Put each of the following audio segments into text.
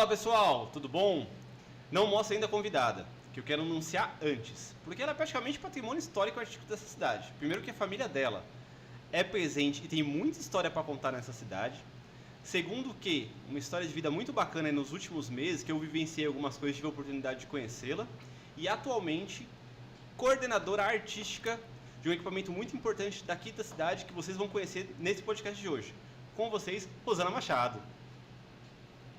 Fala pessoal, tudo bom? Não mostra ainda a convidada, que eu quero anunciar antes, porque ela é praticamente patrimônio histórico artístico dessa cidade. Primeiro que a família dela é presente e tem muita história para contar nessa cidade. Segundo que, uma história de vida muito bacana aí nos últimos meses, que eu vivenciei algumas coisas e tive a oportunidade de conhecê-la. E atualmente, coordenadora artística de um equipamento muito importante daqui da cidade, que vocês vão conhecer nesse podcast de hoje. Com vocês, Rosana Machado.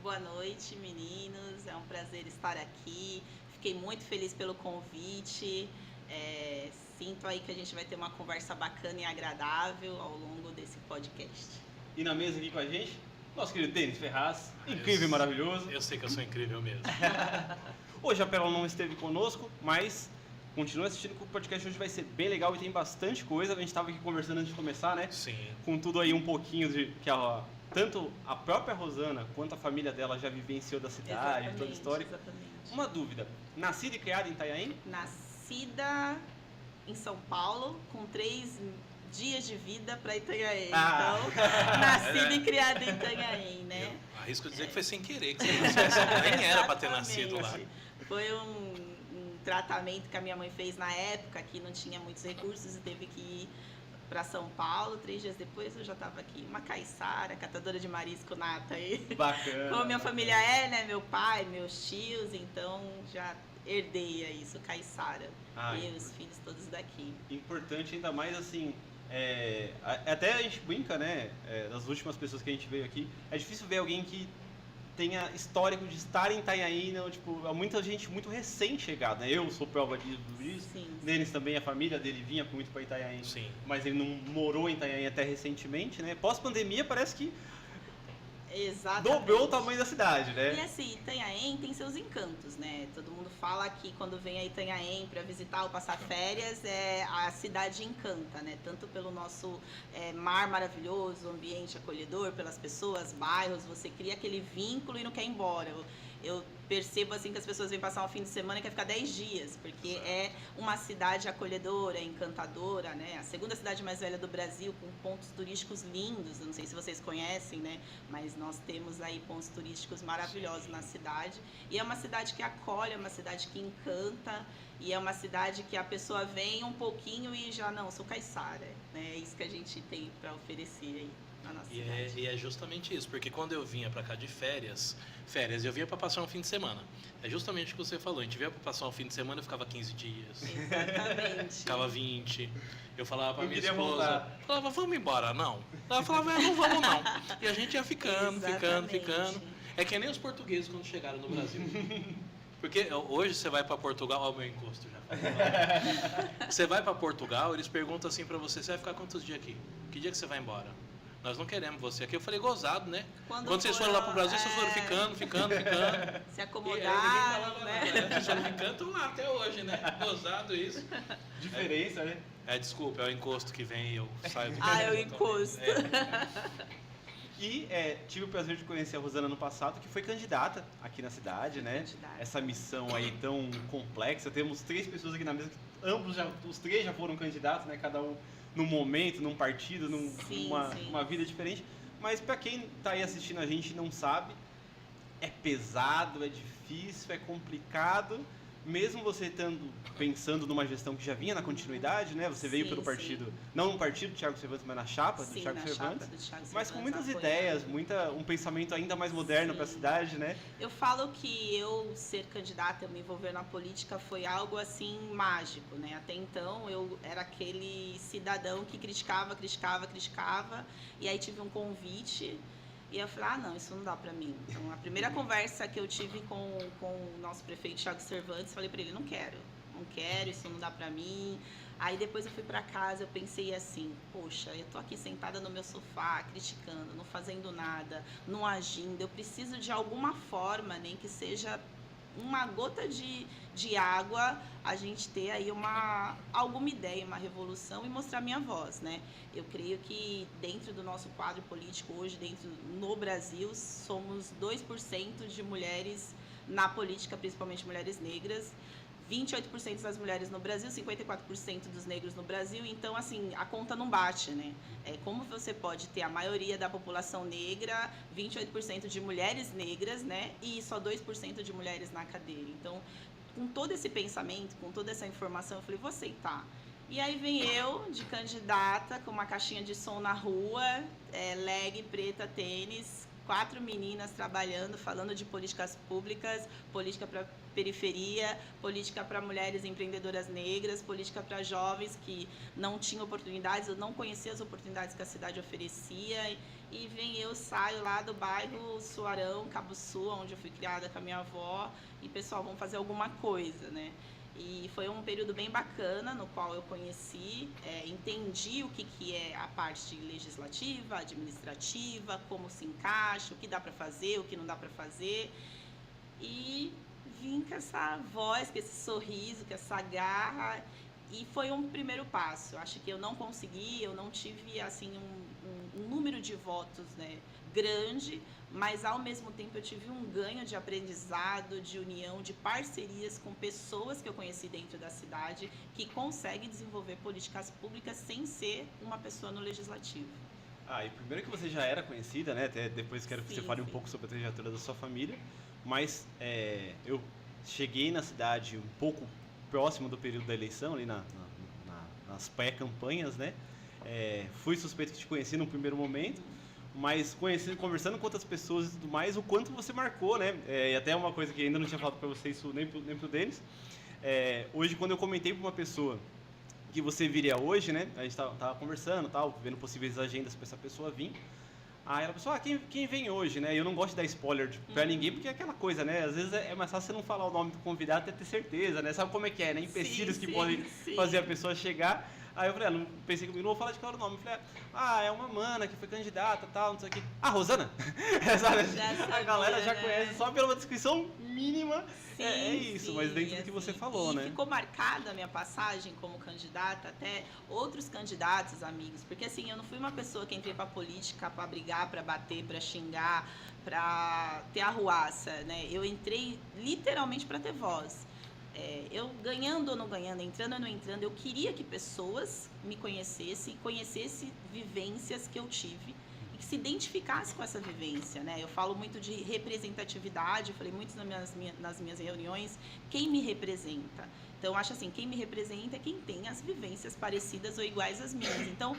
Boa noite, meninos. É um prazer estar aqui. Fiquei muito feliz pelo convite. Sinto aí que a gente vai ter uma conversa bacana e agradável ao longo desse podcast. E na mesa aqui com a gente, nosso querido Denis Ferraz, incrível e maravilhoso. Eu sei que eu sou incrível mesmo. Hoje a Pérola não esteve conosco, mas continua assistindo, que o podcast hoje vai ser bem legal e tem bastante coisa. A gente estava aqui conversando antes de começar, né? Sim. Com tudo aí um pouquinho de que tanto a própria Rosana quanto a família dela já vivenciou da cidade, toda a história. Exatamente. Uma dúvida, nascida e criada em Itanhaém? Nascida em São Paulo, com 3 dias de vida para Itanhaém. Ah. Então, nascida e criada em Itanhaém, né? Eu arrisco dizer que foi sem querer, que nem era para ter nascido lá. Foi um tratamento que a minha mãe fez na época, que não tinha muitos recursos e teve que ir para São Paulo. 3 dias depois eu já estava aqui, uma caiçara, catadora de marisco nata aí. Bacana. Como minha família é, né? Meu pai, meus tios, então já herdei isso, caiçara. E os filhos todos daqui. Importante, ainda mais assim, até a gente brinca, né? Das últimas pessoas que a gente veio aqui, é difícil ver alguém que tenha histórico de estar em Itanhaém, não, tipo, muita gente muito recém-chegada, né? Eu sou prova disso. Sim. Denis também, a família dele vinha muito para Itanhaém. Sim. Mas ele não morou em Itanhaém até recentemente, né? Pós-pandemia parece que Exatamente. dobrou o tamanho da cidade, né? E assim, Itanhaém tem seus encantos, né? Todo mundo fala que quando vem a Itanhaém para visitar ou passar férias, a cidade encanta, né? Tanto pelo nosso mar maravilhoso, ambiente acolhedor, pelas pessoas, bairros, você cria aquele vínculo e não quer ir embora. Eu percebo assim que as pessoas vêm passar um fim de semana e quer ficar 10 dias, porque é uma cidade acolhedora, encantadora, né? A segunda cidade mais velha do Brasil, com pontos turísticos lindos. Eu não sei se vocês conhecem, né? Mas nós temos aí pontos turísticos maravilhosos na cidade. E é uma cidade que acolhe, é uma cidade que encanta, e é uma cidade que a pessoa vem um pouquinho e já, não, sou caiçara, né? É isso que a gente tem para oferecer aí. E é justamente isso, porque quando eu vinha para cá de férias, eu vinha para passar um fim de semana. É justamente o que você falou, a gente vinha para passar um fim de semana, eu ficava 15 dias. Exatamente. Ficava 20. Eu falava para minha esposa, voltar. Falava, vamos embora, não. Ela falava, não vamos não. E a gente ia ficando. É que nem os portugueses quando chegaram no Brasil. Porque hoje você vai para Portugal, olha o meu encosto já. Você vai para Portugal, eles perguntam assim para você vai ficar quantos dias aqui? Que dia que você vai embora? Nós não queremos você aqui. Eu falei, gozado, né? Quando vocês foram lá pro Brasil, vocês foram ficando. Se acomodaram, né? Vocês foram ficando, estão lá até hoje, né? Gozado isso. Diferença, né? Desculpa, é o encosto que vem e eu saio do é o encosto. E tive o prazer de conhecer a Rosana no passado, que foi candidata aqui na cidade, né? Essa missão aí tão complexa. Temos 3 pessoas aqui na mesa, que os 3 já foram candidatos, né? Cada um num momento, num partido, numa vida diferente. Mas para quem está aí assistindo a gente e não sabe, é pesado, é difícil, é complicado. Mesmo você pensando numa gestão que já vinha na continuidade, né? Você veio pelo partido, não no partido do Thiago Cervantes, mas na chapa do Thiago Cervantes. Mas com muitas ideias, um pensamento ainda mais moderno para a cidade, né? Eu falo que eu ser candidata, eu me envolver na política foi algo assim mágico, né? Até então eu era aquele cidadão que criticava, e aí tive um convite. E eu falei, não, isso não dá pra mim. Então, a primeira conversa que eu tive com o nosso prefeito, Thiago Cervantes, falei pra ele, não quero, isso não dá pra mim. Aí depois eu fui pra casa, eu pensei assim, poxa, eu tô aqui sentada no meu sofá, criticando, não fazendo nada, não agindo. Eu preciso de alguma forma, nem que seja uma gota de água, a gente ter aí alguma ideia, uma revolução e mostrar minha voz, né? Eu creio que dentro do nosso quadro político hoje, no Brasil, somos 2% de mulheres na política, principalmente mulheres negras. 28% das mulheres no Brasil, 54% dos negros no Brasil, então assim, a conta não bate, né? Como você pode ter a maioria da população negra, 28% de mulheres negras, né? E só 2% de mulheres na cadeia. Então, com todo esse pensamento, com toda essa informação, eu falei, vou aceitar. E aí vem eu, de candidata, com uma caixinha de som na rua, leg, preta, tênis, 4 meninas trabalhando, falando de políticas públicas, política para periferia, política para mulheres empreendedoras negras, política para jovens que não tinham oportunidades, ou não conheciam as oportunidades que a cidade oferecia. E vem eu, saio lá do bairro Suarão, Cabo Sul, onde eu fui criada com a minha avó, e pessoal, vamos fazer alguma coisa, né? E foi um período bem bacana, no qual eu conheci, entendi o que é a parte legislativa, administrativa, como se encaixa, o que dá para fazer, o que não dá para fazer. E vim com essa voz, com esse sorriso, com essa garra. E foi um primeiro passo. Acho que eu não consegui, eu não tive assim, um número de votos, né, grande, mas ao mesmo tempo eu tive um ganho de aprendizado, de união, de parcerias com pessoas que eu conheci dentro da cidade que conseguem desenvolver políticas públicas sem ser uma pessoa no legislativo. E primeiro que você já era conhecida, né? Até depois quero que você fale um pouco sobre a trajetória da sua família, mas eu cheguei na cidade um pouco próximo do período da eleição, ali nas pré-campanhas, né? Fui suspeito que te conheci num primeiro momento, mas conversando com outras pessoas e tudo mais, o quanto você marcou, né? E até uma coisa que ainda não tinha falado para você, isso nem pro Denis. Hoje, quando eu comentei para uma pessoa que você viria hoje, né? A gente tava conversando, vendo possíveis agendas para essa pessoa vir. Aí ela pensou, quem vem hoje, né? Eu não gosto de dar spoiler pra ninguém, porque é aquela coisa, né? Às vezes é mais fácil você não falar o nome do convidado até ter certeza, né? Sabe como é que é, né? Empecilhos que podem fazer a pessoa chegar. Aí eu falei, não pensei comigo, não vou falar de qual era o nome. Eu falei, é uma mana que foi candidata, tal, não sei o quê. Rosana? A galera já conhece, só pela descrição mínima. Isso, mas dentro do que você falou, né? Ficou marcada a minha passagem como candidata, até outros candidatos, amigos, porque assim, eu não fui uma pessoa que entrei pra política pra brigar, pra bater, pra xingar, pra ter arruaça, né? Eu entrei literalmente pra ter voz. Eu ganhando ou não ganhando, entrando ou não entrando, eu queria que pessoas me conhecessem vivências que eu tive e que se identificassem com essa vivência, né? Eu falo muito de representatividade, eu falei muito nas minhas reuniões, quem me representa. Então, eu acho assim, quem me representa é quem tem as vivências parecidas ou iguais às minhas. Então,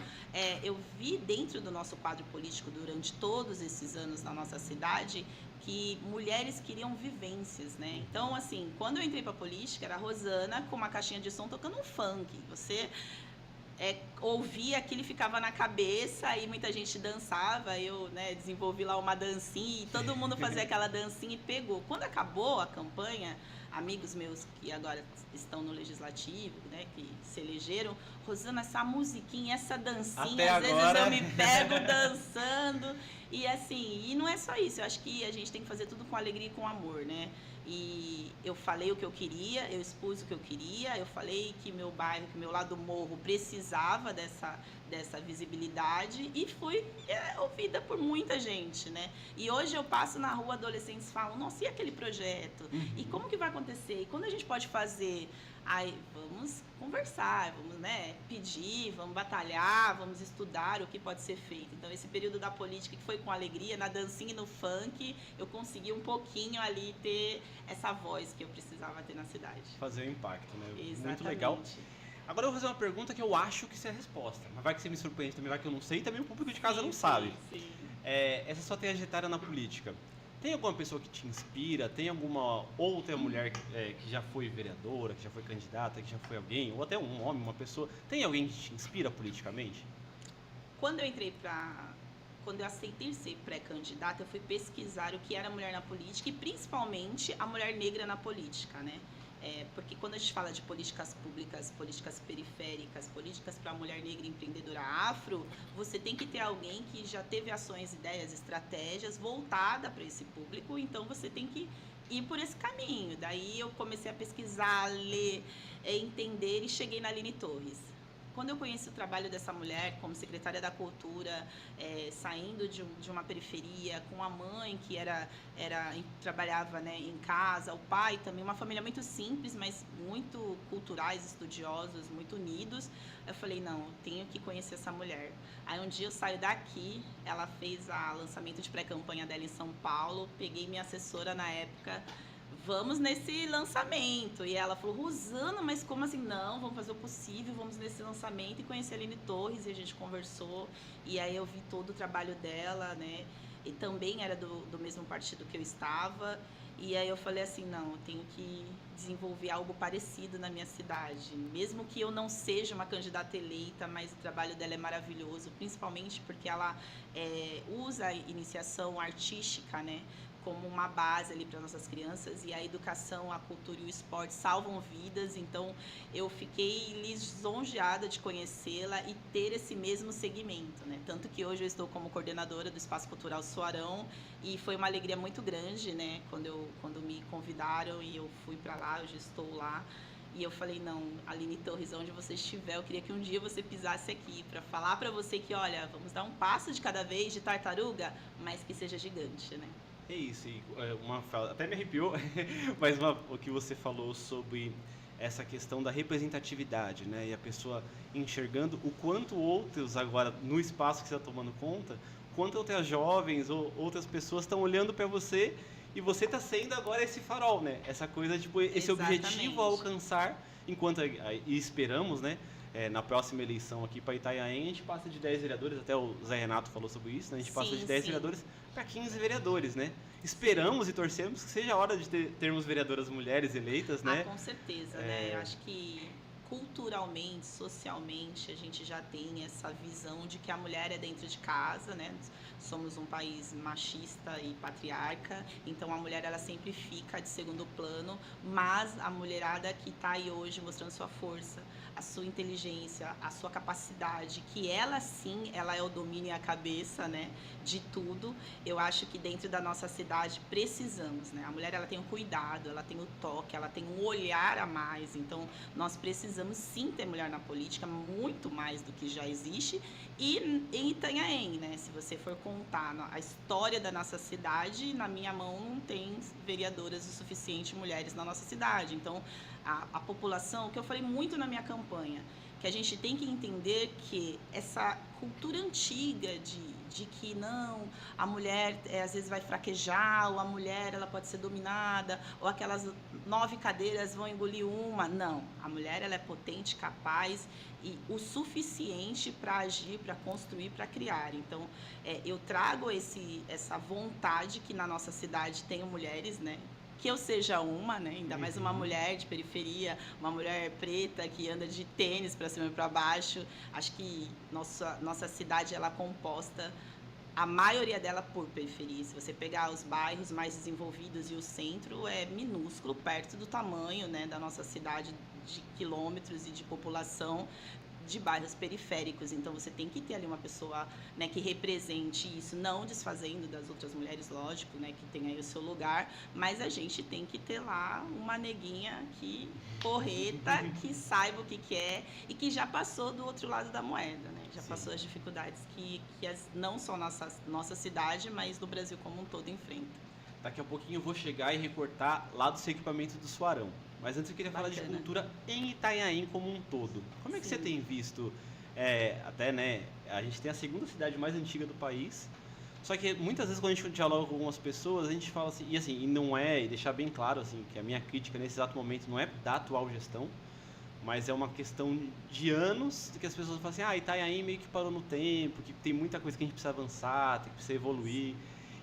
eu vi dentro do nosso quadro político, durante todos esses anos na nossa cidade, que mulheres queriam vivências, né? Então, assim, quando eu entrei pra política, era a Rosana com uma caixinha de som tocando um funk. Você ouvia aquilo e ficava na cabeça, e muita gente dançava, eu, né, desenvolvi lá uma dancinha, e todo mundo fazia aquela dancinha e pegou. Quando acabou a campanha, amigos meus que agora estão no legislativo, né, que se elegeram, Rosana, essa musiquinha, essa dancinha, às vezes eu me pego dançando, e assim, e não é só isso, eu acho que a gente tem que fazer tudo com alegria e com amor, né? E eu falei o que eu queria, eu expus o que eu queria, eu falei que meu bairro, que meu lado morro precisava dessa visibilidade, e fui ouvida por muita gente, né? E hoje eu passo na rua, adolescentes falam, nossa, e aquele projeto? E como que vai acontecer? E quando a gente pode fazer? Aí, vamos conversar, vamos, né, pedir, vamos batalhar, vamos estudar o que pode ser feito. Então, esse período da política que foi com alegria, na dancinha e no funk, eu consegui um pouquinho ali ter essa voz que eu precisava ter na cidade. Fazer um impacto, né? Exatamente. Muito legal. Agora eu vou fazer uma pergunta que eu acho que isso é a resposta, mas vai que você me surpreende também, vai que eu não sei, e também o público de casa não sabe. Sim. Essa sua trajetória na política, tem alguma pessoa que te inspira? Tem alguma outra mulher que já foi vereadora, que já foi candidata, que já foi alguém? Ou até um homem, uma pessoa? Tem alguém que te inspira politicamente? Quando eu aceitei ser pré-candidata, eu fui pesquisar o que era a mulher na política e principalmente a mulher negra na política, né? Porque quando a gente fala de políticas públicas, políticas periféricas, políticas para a mulher negra empreendedora afro, você tem que ter alguém que já teve ações, ideias, estratégias voltada para esse público, então você tem que ir por esse caminho. Daí eu comecei a pesquisar, ler, entender e cheguei na Aline Torres. quando eu conheci o trabalho dessa mulher como secretária da Cultura, saindo de uma periferia, com a mãe que trabalhava, né, em casa, o pai também, uma família muito simples, mas muito culturais, estudiosos, muito unidos, eu falei, não, eu tenho que conhecer essa mulher. Aí um dia eu saio daqui, ela fez o lançamento de pré-campanha dela em São Paulo, peguei minha assessora na época, vamos nesse lançamento. E ela falou, Rosana, mas como assim? Não, vamos fazer o possível, vamos nesse lançamento. E conheci a Aline Torres e a gente conversou. E aí eu vi todo o trabalho dela, né? E também era do mesmo partido que eu estava. E aí eu falei assim, não, eu tenho que desenvolver algo parecido na minha cidade. Mesmo que eu não seja uma candidata eleita, mas o trabalho dela é maravilhoso, principalmente porque ela usa a iniciação artística, né, como uma base ali para nossas crianças, e a educação, a cultura e o esporte salvam vidas. Então eu fiquei lisonjeada de conhecê-la e ter esse mesmo segmento, né? Tanto que hoje eu estou como coordenadora do Espaço Cultural Suarão, e foi uma alegria muito grande, né, quando me convidaram e eu fui para lá, eu já estou lá. E eu falei, não, Aline Torres, onde você estiver, eu queria que um dia você pisasse aqui para falar para você que, olha, vamos dar um passo de cada vez, de tartaruga, mas que seja gigante, né? É isso, e uma fala, até me arrepiou, mas o que você falou sobre essa questão da representatividade, né? E a pessoa enxergando o quanto outros agora, no espaço que você está tomando conta, quanto outras jovens ou outras pessoas estão olhando para você e você está sendo agora esse farol, né? Essa coisa, tipo, esse Exatamente. objetivo a alcançar, enquanto, e esperamos, né? Na próxima eleição aqui para Itanhaém, a gente passa de 10 vereadores, até o Zé Renato falou sobre isso, né? A gente passa de 10 vereadores para 15 vereadores, né? Esperamos e torcemos que seja a hora de termos vereadoras mulheres eleitas, né? Ah, com certeza, né? Eu acho que culturalmente, socialmente, a gente já tem essa visão de que a mulher é dentro de casa, né? Somos um país machista e patriarca, então a mulher ela sempre fica de segundo plano, mas a mulherada que está aí hoje mostrando sua força, a sua inteligência, a sua capacidade, que ela sim, ela é o domínio e a cabeça, né, de tudo. Eu acho que dentro da nossa cidade precisamos, né? A mulher ela tem o cuidado, ela tem o toque, ela tem um olhar a mais. Então nós precisamos sim ter mulher na política, muito mais do que já existe. E em Itanhaém, né? Se você for contar a história da nossa cidade, na minha mão não tem vereadoras o suficiente mulheres na nossa cidade. Então a população, que eu falei muito na minha campanha, que a gente tem que entender que essa cultura antiga de que não, a mulher às vezes vai fraquejar, ou a mulher ela pode ser dominada, ou aquelas 9 cadeiras vão engolir uma. Não, a mulher ela é potente, capaz e o suficiente para agir, para construir, para criar. Então, eu trago essa vontade que na nossa cidade tenham mulheres, né? Que eu seja uma, né? Ainda mais uma mulher de periferia, uma mulher preta que anda de tênis para cima e para baixo. Acho que nossa cidade ela é composta, a maioria dela por periferia. Se você pegar os bairros mais desenvolvidos e o centro, é minúsculo, perto do tamanho, né, da nossa cidade de quilômetros e de população, de bairros periféricos. Então você tem que ter ali uma pessoa, né, que represente isso, não desfazendo das outras mulheres, lógico, né, que tem aí o seu lugar, mas a gente tem que ter lá uma neguinha que porreta, que saiba o que é e que já passou do outro lado da moeda, né? Já passou as dificuldades que não só nossa cidade, mas no Brasil como um todo enfrenta. Daqui a pouquinho eu vou chegar e recortar lá do seu equipamento do Suarão. Mas antes eu queria falar de cultura em Itanhaém como um todo. Como é que você tem visto, até, né, a gente tem a segunda cidade mais antiga do país, só que muitas vezes quando a gente dialoga com algumas pessoas, a gente fala assim, e não é, e deixar bem claro assim, que a minha crítica nesse exato momento não é da atual gestão, mas é uma questão de anos que as pessoas falam assim, Itanhaém meio que parou no tempo, que tem muita coisa que a gente precisa avançar, que precisa evoluir,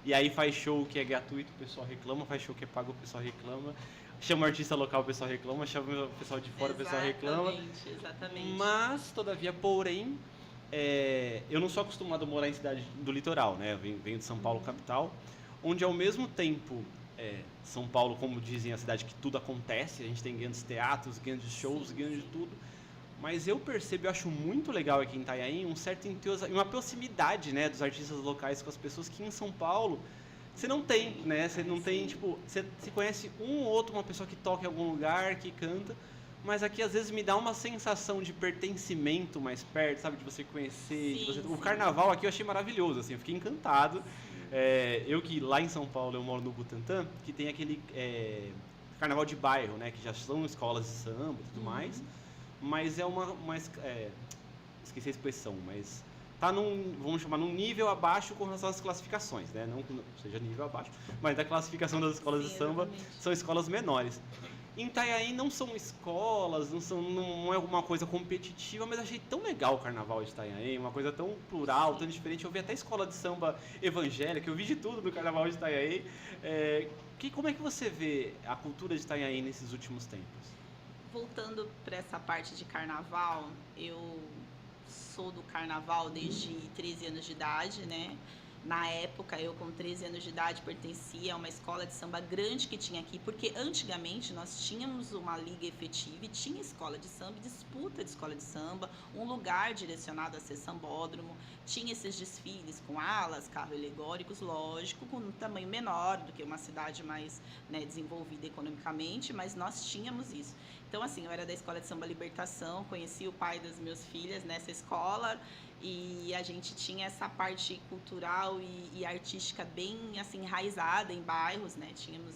e aí faz show que é gratuito, o pessoal reclama, faz show que é pago, o pessoal reclama. Chama o artista local, o pessoal reclama. Chama o pessoal de fora, o pessoal reclama. Exatamente. Mas, todavia, porém, eu não sou acostumado a morar em cidade do litoral, né? Eu venho de São Paulo, capital, onde ao mesmo tempo, São Paulo, como dizem, é a cidade que tudo acontece. A gente tem grandes teatros, grandes shows, grandes tudo. Mas eu percebo, eu acho muito legal aqui em Itanhaém, um certo entusiasmo, uma proximidade, né, dos artistas locais com as pessoas que em São Paulo você não tem, né? Você não tem, tipo, você conhece um ou outro, uma pessoa que toca em algum lugar, que canta, mas aqui às vezes me dá uma sensação de pertencimento mais perto, sabe? De você conhecer. O carnaval aqui eu achei maravilhoso, assim, eu fiquei encantado. Eu que lá em São Paulo eu moro no Butantã, que tem aquele carnaval de bairro, né? Que já são escolas de samba e tudo mais, mas é esqueci a expressão, mas tá vamos chamar, num nível abaixo com relação às classificações, né? Não que seja nível abaixo, mas da classificação das escolas de samba são escolas menores. Em Itanhaém não são escolas, não é uma coisa competitiva, mas achei tão legal o carnaval de Itanhaém, uma coisa tão plural, tão diferente. Eu vi até escola de samba evangélica, eu vi de tudo no carnaval de Itanhaém. Como é que você vê a cultura de Itanhaém nesses últimos tempos? Voltando para essa parte de carnaval, eu sou do carnaval desde 13 anos de idade, né? Na época, eu com 13 anos de idade pertencia a uma escola de samba grande que tinha aqui, porque antigamente nós tínhamos uma liga efetiva e tinha escola de samba, disputa de escola de samba, um lugar direcionado a ser sambódromo, tinha esses desfiles com alas, carros alegóricos, lógico, com um tamanho menor do que uma cidade mais, né, desenvolvida economicamente, mas nós tínhamos isso. Então, assim, eu era da Escola de Samba Libertação, conheci o pai das minhas filhas nessa escola e a gente tinha essa parte cultural e artística bem, assim, enraizada em bairros, né? Tínhamos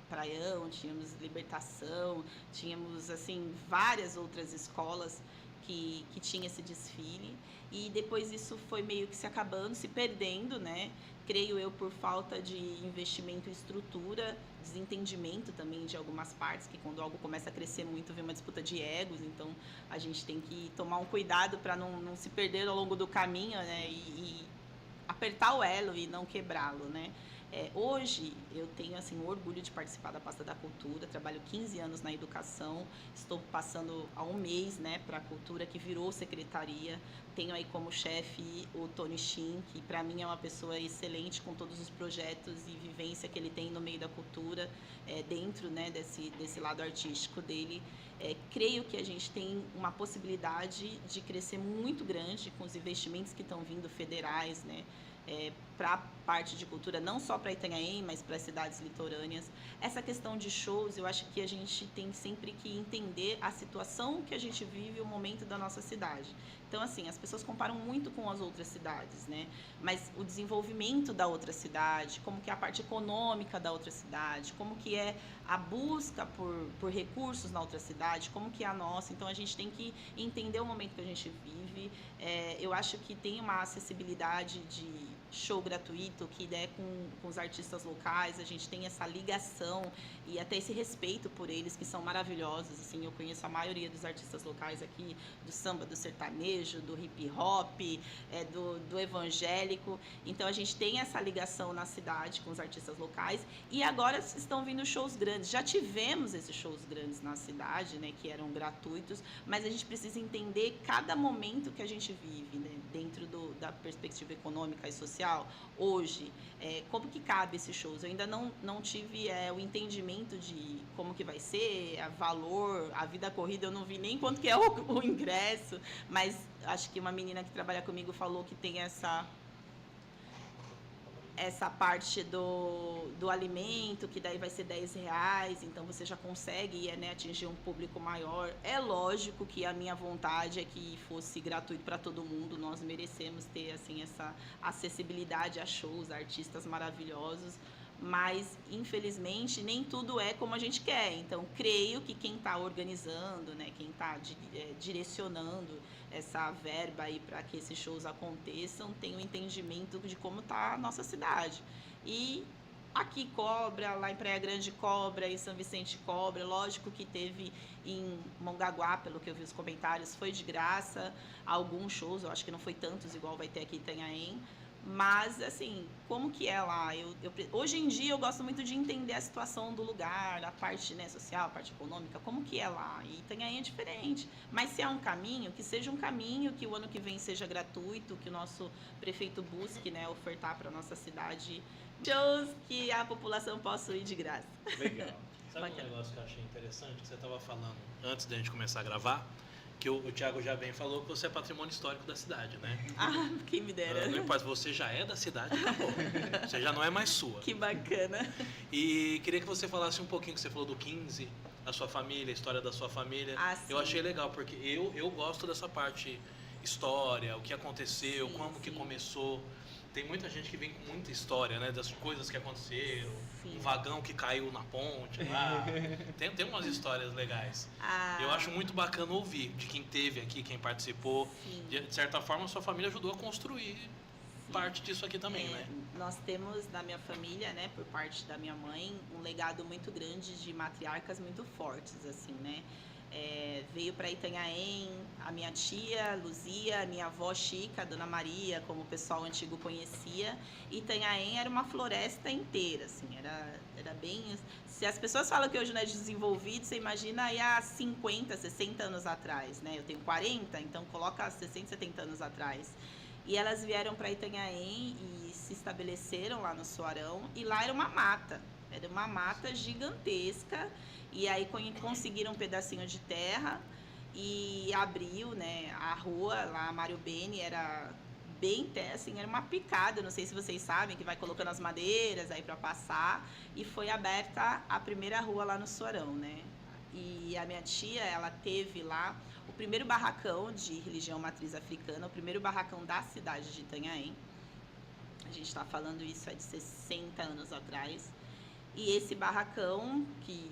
Praião, tínhamos Libertação, tínhamos, assim, várias outras escolas que tinha esse desfile e depois isso foi meio que se acabando, se perdendo, né? Creio eu por falta de investimento em estrutura, desentendimento também de algumas partes, que quando algo começa a crescer muito vem uma disputa de egos, então a gente tem que tomar um cuidado para não se perder ao longo do caminho, né? E apertar o elo e não quebrá-lo, né? Hoje eu tenho assim um orgulho de participar da pasta da cultura, trabalho 15 anos na educação, estou passando há um mês, né, para a cultura, que virou secretaria. Tenho aí como chefe o Tony Shin, que para mim é uma pessoa excelente com todos os projetos e vivência que ele tem no meio da cultura, dentro, né, desse lado artístico dele. Creio que a gente tem uma possibilidade de crescer muito grande com os investimentos que estão vindo federais, né, para a parte de cultura, não só para Itanhaém, mas para as cidades litorâneas. Essa questão de shows, eu acho que a gente tem sempre que entender a situação que a gente vive, o momento da nossa cidade. Então, assim, as pessoas comparam muito com as outras cidades, né? Mas o desenvolvimento da outra cidade, como que é a parte econômica da outra cidade, como que é a busca por recursos na outra cidade, como que é a nossa. Então, a gente tem que entender o momento que a gente vive. Eu acho que tem uma acessibilidade de show gratuito, que com os artistas locais, a gente tem essa ligação e até esse respeito por eles, que são maravilhosos. Assim, eu conheço a maioria dos artistas locais aqui, do samba, do sertanejo, do hip hop, do evangélico. Então a gente tem essa ligação na cidade com os artistas locais e agora estão vindo shows grandes. Já tivemos esses shows grandes na cidade, né, que eram gratuitos, mas a gente precisa entender cada momento que a gente vive, né, dentro da perspectiva econômica e social. Hoje, como que cabe esses shows? Eu ainda não tive o entendimento de como que vai ser, valor, a vida corrida, eu não vi nem quanto que é o ingresso, mas acho que uma menina que trabalha comigo falou que tem essa parte do alimento, que daí vai ser R$10, então você já consegue, né, atingir um público maior. É lógico que a minha vontade é que fosse gratuito para todo mundo, nós merecemos ter assim, essa acessibilidade a shows, a artistas maravilhosos, mas infelizmente nem tudo é como a gente quer. Então creio que quem está organizando, né, quem está direcionando essa verba aí para que esses shows aconteçam tem um entendimento de como está a nossa cidade. E aqui cobra, lá em Praia Grande cobra, em São Vicente cobra. Lógico que teve em Mongaguá, pelo que eu vi os comentários, foi de graça alguns shows, eu acho que não foi tantos igual vai ter aqui em Itanhaém. Mas, assim, como que é lá? Hoje em dia eu gosto muito de entender a situação do lugar, a parte, né, social, a parte econômica, como que é lá. E Itanhaém é diferente. Mas se é um caminho, que seja um caminho, que o ano que vem seja gratuito, que o nosso prefeito busque, né, ofertar para a nossa cidade shows que a população possa ir de graça. Legal. Sabe um negócio que eu achei interessante? Que você estava falando antes da gente começar a gravar, que o Thiago já bem falou que você é patrimônio histórico da cidade, né? Ah, quem me dera. Não importa, você já é da cidade, acabou. Você já não é mais sua. Que bacana. E queria que você falasse um pouquinho, que você falou do 15, a sua família, a história da sua família. Eu achei legal, porque eu gosto dessa parte história, o que aconteceu, como que começou. Tem muita gente que vem com muita história, né? Das coisas que aconteceram, um vagão que caiu na ponte lá. Tem umas histórias legais. Eu acho muito bacana ouvir de quem teve aqui, quem participou. De certa forma, a sua família ajudou a construir parte disso aqui também, né? Nós temos na minha família, né, por parte da minha mãe, um legado muito grande de matriarcas muito fortes, assim, né? Veio para Itanhaém a minha tia Luzia, a minha avó Chica, a Dona Maria, como o pessoal antigo conhecia. Itanhaém era uma floresta inteira, assim, era bem... Se as pessoas falam que hoje não é desenvolvido, você imagina aí há 50, 60 anos atrás, né? Eu tenho 40, então coloca 60, 70 anos atrás. E elas vieram para Itanhaém e se estabeleceram lá no Soarão, e lá era uma mata gigantesca. E aí conseguiram um pedacinho de terra e abriu, né, a rua lá, Mário Beni, era bem, assim, era uma picada, não sei se vocês sabem, que vai colocando as madeiras aí para passar, e foi aberta a primeira rua lá no Soarão, né? E a minha tia, ela teve lá o primeiro barracão de religião matriz africana, o primeiro barracão da cidade de Itanhaém. A gente está falando isso de 60 anos atrás. E esse barracão, que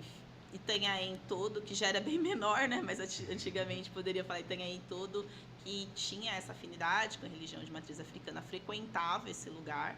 Itanhaém todo, que já era bem menor, né? Mas antigamente poderia falar Itanhaém todo, que tinha essa afinidade com a religião de matriz africana, frequentava esse lugar.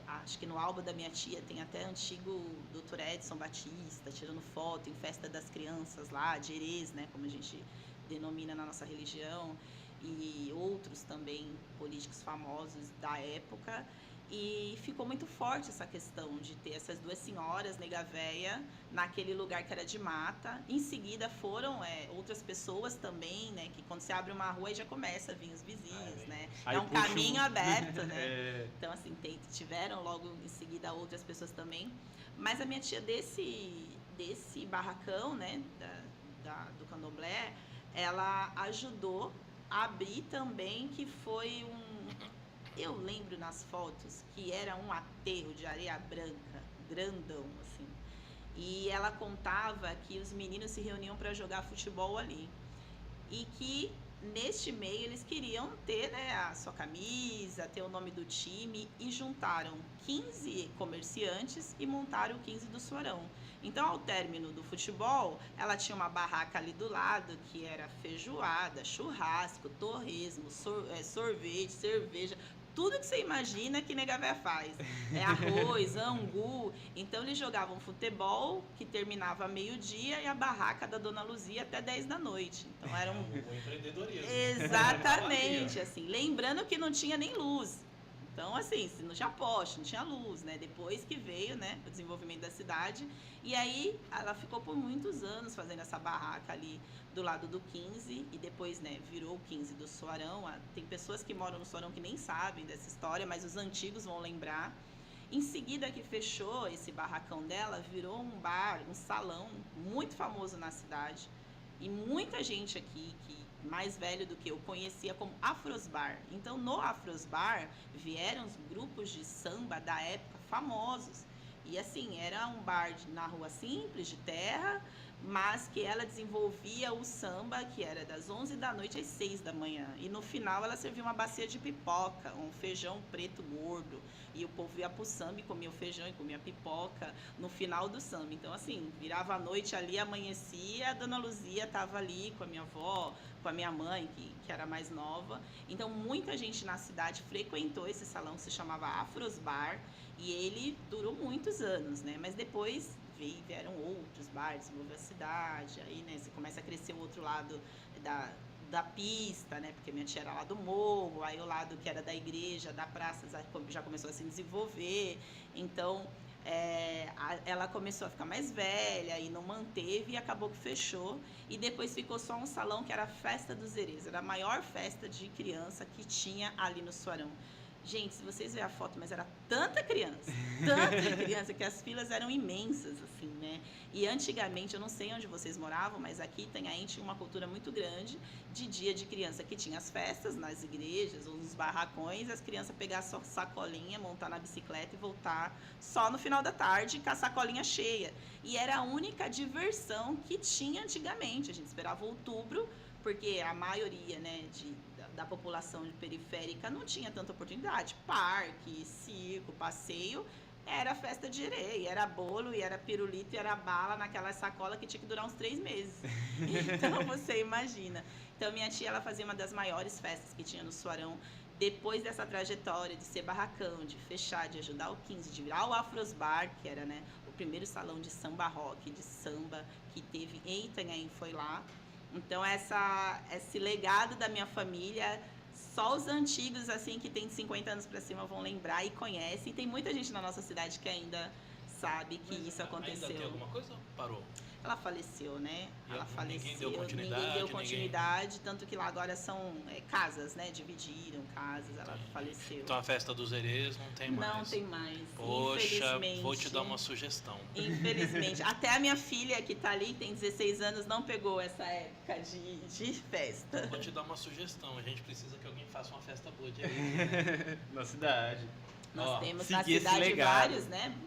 Acho que no álbum da minha tia tem até antigo Dr. Edson Batista tirando foto em festa das crianças lá, de Erês, né? Como a gente denomina na nossa religião, e outros também políticos famosos da época. E ficou muito forte essa questão de ter essas duas senhoras, nega véia, naquele lugar que era de mata. Em seguida foram outras pessoas também, né? Que quando você abre uma rua aí já começa a vir os vizinhos, né? É um caminho aberto, né? Então, assim, tiveram logo em seguida outras pessoas também. Mas a minha tia desse barracão, né? Do candomblé, ela ajudou a abrir também, que foi eu lembro nas fotos que era um aterro de areia branca, grandão, assim. E ela contava que os meninos se reuniam para jogar futebol ali. E que neste meio eles queriam ter, né, a sua camisa, ter o nome do time, e juntaram 15 comerciantes e montaram o 15 do Soarão. Então, ao término do futebol, ela tinha uma barraca ali do lado, que era feijoada, churrasco, torresmo, sorvete, cerveja, tudo que você imagina que nega véia faz. Arroz, angu. Então, eles jogavam futebol, que terminava meio-dia, e a barraca da Dona Luzia até 10 da noite. Então, era um empreendedorismo. Exatamente, assim. Lembrando que não tinha nem luz. Então, assim, não tinha poste, não tinha luz, né? Depois que veio, né, o desenvolvimento da cidade. E aí, ela ficou por muitos anos fazendo essa barraca ali do lado do 15, e depois, né, virou o 15 do Soarão. Tem pessoas que moram no Soarão que nem sabem dessa história, mas os antigos vão lembrar. Em seguida que fechou esse barracão dela, virou um bar, um salão muito famoso na cidade. E muita gente aqui, que mais velho do que eu, conhecia como Afrosbar. Então, no Afrosbar, vieram os grupos de samba da época famosos. E assim, era um bar na rua simples, de terra, mas que ela desenvolvia o samba, que era das 11 da noite às 6 da manhã. E no final ela servia uma bacia de pipoca, um feijão preto gordo. E o povo ia pro samba e comia o feijão e comia pipoca no final do samba. Então, assim, virava a noite ali, amanhecia, a Dona Luzia estava ali com a minha avó, com a minha mãe, que era mais nova. Então, muita gente na cidade frequentou esse salão que se chamava Afrosbar, e ele durou muitos anos, né? Mas depois vieram outros bares, desenvolveu a cidade, aí, né, você começa a crescer o outro lado da pista, né? Porque minha tia era lá do morro, aí o lado que era da igreja, da praça, já começou a se desenvolver. Então, ela começou a ficar mais velha e não manteve, e acabou que fechou. E depois ficou só um salão que era a Festa dos Erês, era a maior festa de criança que tinha ali no Soarão. Gente, se vocês verem a foto, mas era tanta criança que as filas eram imensas, assim, né? E antigamente, eu não sei onde vocês moravam, mas aqui em Itanhaém tinha uma cultura muito grande de dia de criança, que tinha as festas nas igrejas ou nos barracões, as crianças pegar a sua sacolinha, montar na bicicleta e voltar só no final da tarde com a sacolinha cheia. E era a única diversão que tinha antigamente. A gente esperava outubro, porque a maioria, né, da população periférica não tinha tanta oportunidade. Parque, circo, passeio, era festa de areia, era bolo, e era pirulito, e era bala naquela sacola que tinha que durar uns 3 meses. Então, você imagina. Então, minha tia, ela fazia uma das maiores festas que tinha no Suarão. Depois dessa trajetória de ser barracão, de fechar, de ajudar o 15, de virar o Afrosbar, que era, né, o primeiro salão de samba rock, de samba que teve em Itanhaém, foi lá. Então, esse legado da minha família, só os antigos, assim, que tem de 50 anos para cima vão lembrar e conhecem. E tem muita gente na nossa cidade que ainda sabe que isso aconteceu. Ainda tem alguma coisa ou parou? Ela faleceu, né? Ela faleceu. Ninguém deu continuidade? Ninguém deu continuidade, tanto que lá agora são casas, né? Dividiram casas, ela faleceu. Então a festa dos herês não tem mais. Não tem mais, Poxa, infelizmente. vou te dar uma sugestão. Infelizmente. Até a minha filha, que tá ali, tem 16 anos, não pegou essa época de festa. Vou te dar uma sugestão. A gente precisa que alguém faça uma festa boa de herês. Na cidade. Nós temos na cidade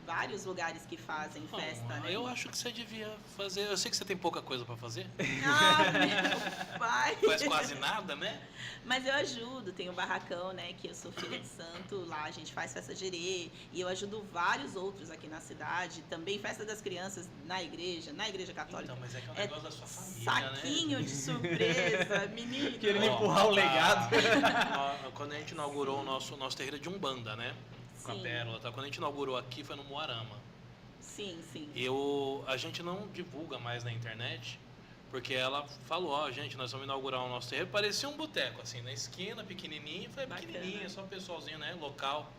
vários lugares que fazem festa, né? Eu acho que você devia fazer. Eu sei que você tem pouca coisa para fazer. Ah, meu pai! Faz quase nada, né? Mas eu ajudo, tem o barracão, né? Que eu sou filha de santo, lá a gente faz festa de herê. E eu ajudo vários outros aqui na cidade. Também festa das crianças na igreja católica. Então, mas é que é um negócio da sua família, saquinho né? de surpresa, menino. Querendo empurrar o legado. Quando a gente inaugurou o nosso terreiro de Umbanda, né? Com a Pérola, tá? Quando a gente inaugurou aqui foi no Moarama. Sim, sim. A gente não divulga mais na internet, porque ela falou, gente, nós vamos inaugurar o nosso terreiro. Parecia um boteco, assim, na esquina, pequenininho. Foi pequenininho, só um pessoalzinho, né, local.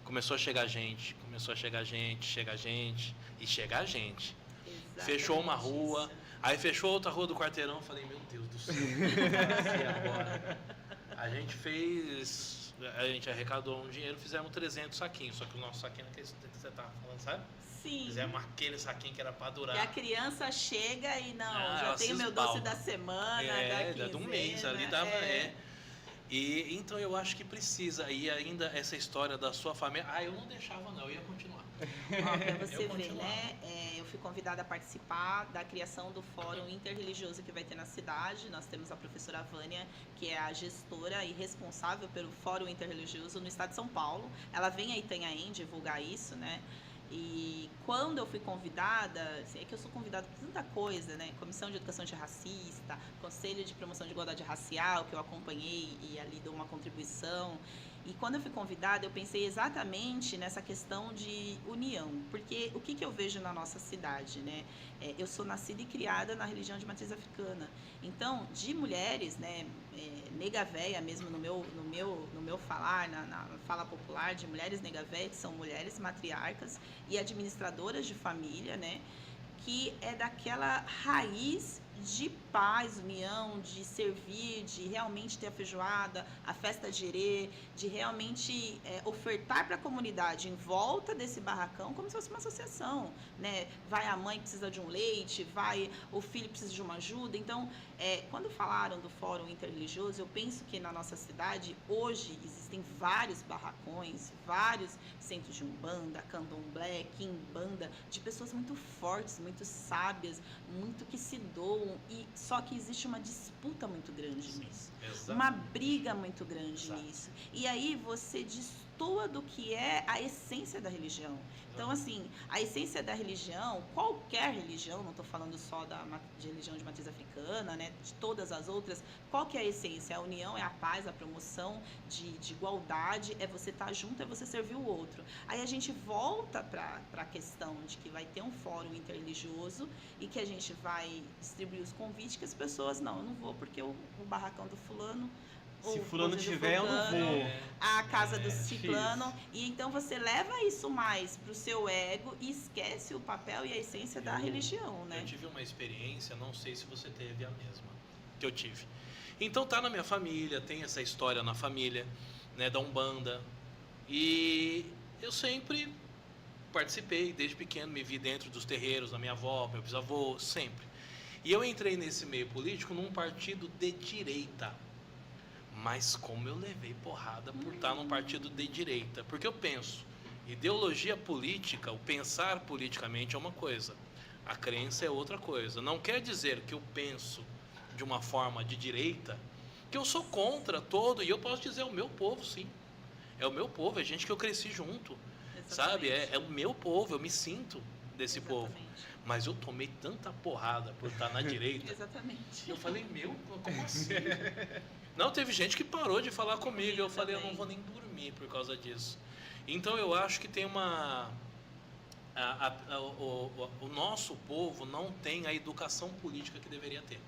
Começou a chegar gente. Exatamente. Fechou uma rua, aí fechou outra rua do quarteirão. Eu falei, meu Deus do céu, o que vai fazer agora? A gente arrecadou um dinheiro, fizemos 300 saquinhos, só que o nosso saquinho é aquele que você tava falando, sabe? Sim. Fizemos aquele saquinho que era pra durar. E a criança chega e já tem o meu doce da semana, da quinzena. De um mês ali dava, E então eu acho que precisa, e ainda essa história da sua família, eu não deixava não, eu ia continuar. Pra você ver, né? Eu fui convidada a participar da criação do Fórum Interreligioso que vai ter na cidade. Nós temos a professora Vânia, que é a gestora e responsável pelo Fórum Interreligioso no estado de São Paulo. Ela vem a Itanhaém divulgar isso, né? E quando eu fui convidada, é que eu sou convidada por tanta coisa, né? Comissão de Educação Antirracista, Conselho de Promoção de Igualdade Racial, que eu acompanhei e ali dou uma contribuição. E quando eu fui convidada, eu pensei exatamente nessa questão de união. Porque o que eu vejo na nossa cidade, né? Eu sou nascida e criada na religião de matriz africana. Então, de mulheres, né? Nega véia mesmo no meu falar, na fala popular, de mulheres nega véia, que são mulheres matriarcas e administradoras de família, né? Que é daquela raiz de paz, união, de servir, de realmente ter a feijoada, a festa de herê, de realmente ofertar para a comunidade em volta desse barracão como se fosse uma associação, né? Vai a mãe precisa de um leite, o filho precisa de uma ajuda. Então, quando falaram do Fórum Interreligioso, eu penso que na nossa cidade hoje existem vários barracões, vários centros de umbanda, candomblé, quimbanda, de pessoas muito fortes, muito sábias, muito que se doam, e só que existe uma disputa muito grande nisso, uma briga muito grande nisso, e aí você destoa do que é a essência da religião. Então, assim, a essência da religião, qualquer religião, não estou falando só de religião de matriz africana, né, de todas as outras, qual que é a essência? A união, é a paz, a promoção de igualdade, é você estar junto, é você servir o outro. Aí a gente volta para a questão de que vai ter um fórum interreligioso e que a gente vai distribuir os convites, que as pessoas, eu não vou porque o barracão do fulano... Se fulano tiver, eu não vou. A casa do ciclano. E então você leva isso mais pro seu ego e esquece o papel e a essência da religião, né? Eu tive uma experiência, não sei se você teve a mesma, que eu tive. Então tá na minha família, tem essa história na família, né, da Umbanda, E eu sempre participei, desde pequeno, me vi dentro dos terreiros da minha avó, meu bisavô, sempre. E eu entrei nesse meio político num partido de direita. Mas como eu levei porrada por estar num partido de direita. Porque eu penso, ideologia política, o pensar politicamente é uma coisa, a crença é outra coisa. Não quer dizer que eu penso de uma forma de direita, que eu sou contra todo, e eu posso dizer, é o meu povo, sim. É o meu povo, é gente que eu cresci junto. Sabe? É o meu povo, eu me sinto desse povo. Mas eu tomei tanta porrada por estar na direita. Exatamente. Eu falei, como assim? Não, teve gente que parou de falar comigo. Eu falei, eu não vou nem dormir por causa disso. Então eu acho que tem uma... o nosso povo não tem a educação política que deveria ter.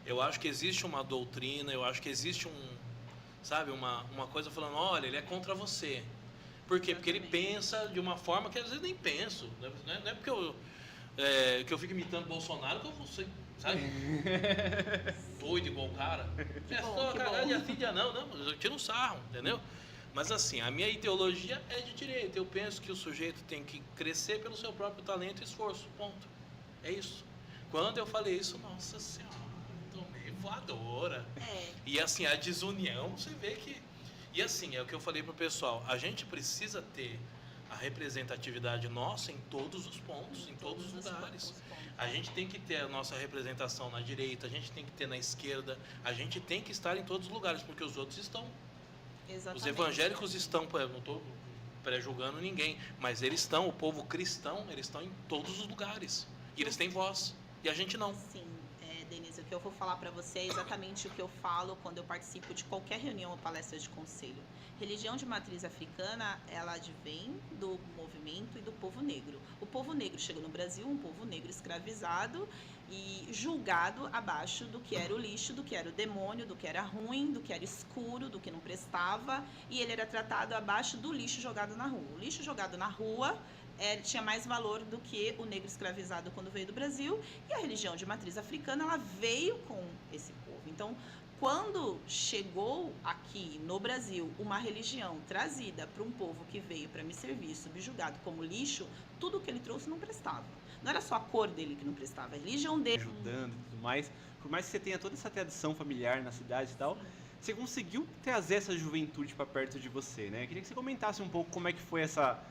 Eu acho que existe uma doutrina, eu acho que existe uma coisa falando, olha, ele é contra você. Por quê? Porque ele pensa de uma forma que às vezes nem penso. Não é porque que eu fico imitando Bolsonaro que eu vou ser, sabe? Doido igual o cara. Não, eu tiro um sarro, entendeu? Mas assim, a minha ideologia é de direita. Eu penso que o sujeito tem que crescer pelo seu próprio talento e esforço. Ponto. É isso. Quando eu falei isso, nossa senhora, tomei voadora. E assim, a desunião, você vê que... E assim, é o que eu falei pro pessoal, a gente precisa ter a representatividade nossa em todos os pontos, em todos os lugares. A gente tem que ter a nossa representação na direita, a gente tem que ter na esquerda, a gente tem que estar em todos os lugares, porque os outros estão. Exatamente. Os evangélicos estão, eu não estou pré-julgando ninguém, mas eles estão, o povo cristão, eles estão em todos os lugares. E eles têm voz, e a gente não. Sim. Denise, o que eu vou falar para você é exatamente o que eu falo quando eu participo de qualquer reunião ou palestra de conselho. Religião de matriz africana, ela advém do movimento e do povo negro. O povo negro chegou no Brasil, um povo negro escravizado e julgado abaixo do que era o lixo, do que era o demônio, do que era ruim, do que era escuro, do que não prestava, e ele era tratado abaixo do lixo jogado na rua. O lixo jogado na rua tinha mais valor do que o negro escravizado quando veio do Brasil, e a religião de matriz africana, ela veio com esse povo. Então, quando chegou aqui no Brasil uma religião trazida para um povo que veio para me servir, subjugado como lixo, tudo que ele trouxe não prestava. Não era só a cor dele que não prestava, a religião dele... Ajudando e tudo mais. Por mais que você tenha toda essa tradição familiar na cidade e tal, você conseguiu trazer essa juventude para perto de você, né? Eu queria que você comentasse um pouco como é que foi essa...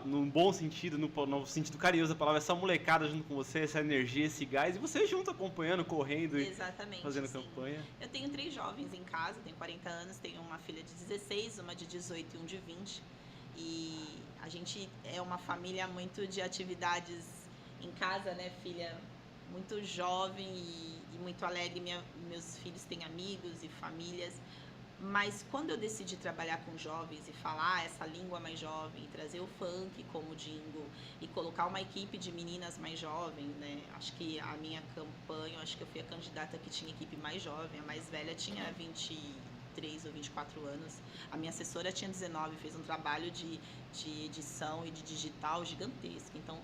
num bom sentido, no sentido carinhoso da palavra, essa molecada junto com você, essa energia, esse gás, e você junto acompanhando, correndo e fazendo campanha. Eu tenho 3 jovens em casa, tenho 40 anos, tenho uma filha de 16, uma de 18 e um de 20, e a gente é uma família muito de atividades em casa, né, filha? Muito jovem e muito alegre, meus filhos têm amigos e famílias. Mas quando eu decidi trabalhar com jovens e falar essa língua mais jovem, trazer o funk como jingle e colocar uma equipe de meninas mais jovens, né? Acho que a minha campanha, acho que eu fui a candidata que tinha equipe mais jovem, a mais velha tinha 23 ou 24 anos, a minha assessora tinha 19, fez um trabalho de edição e de digital gigantesco. Então,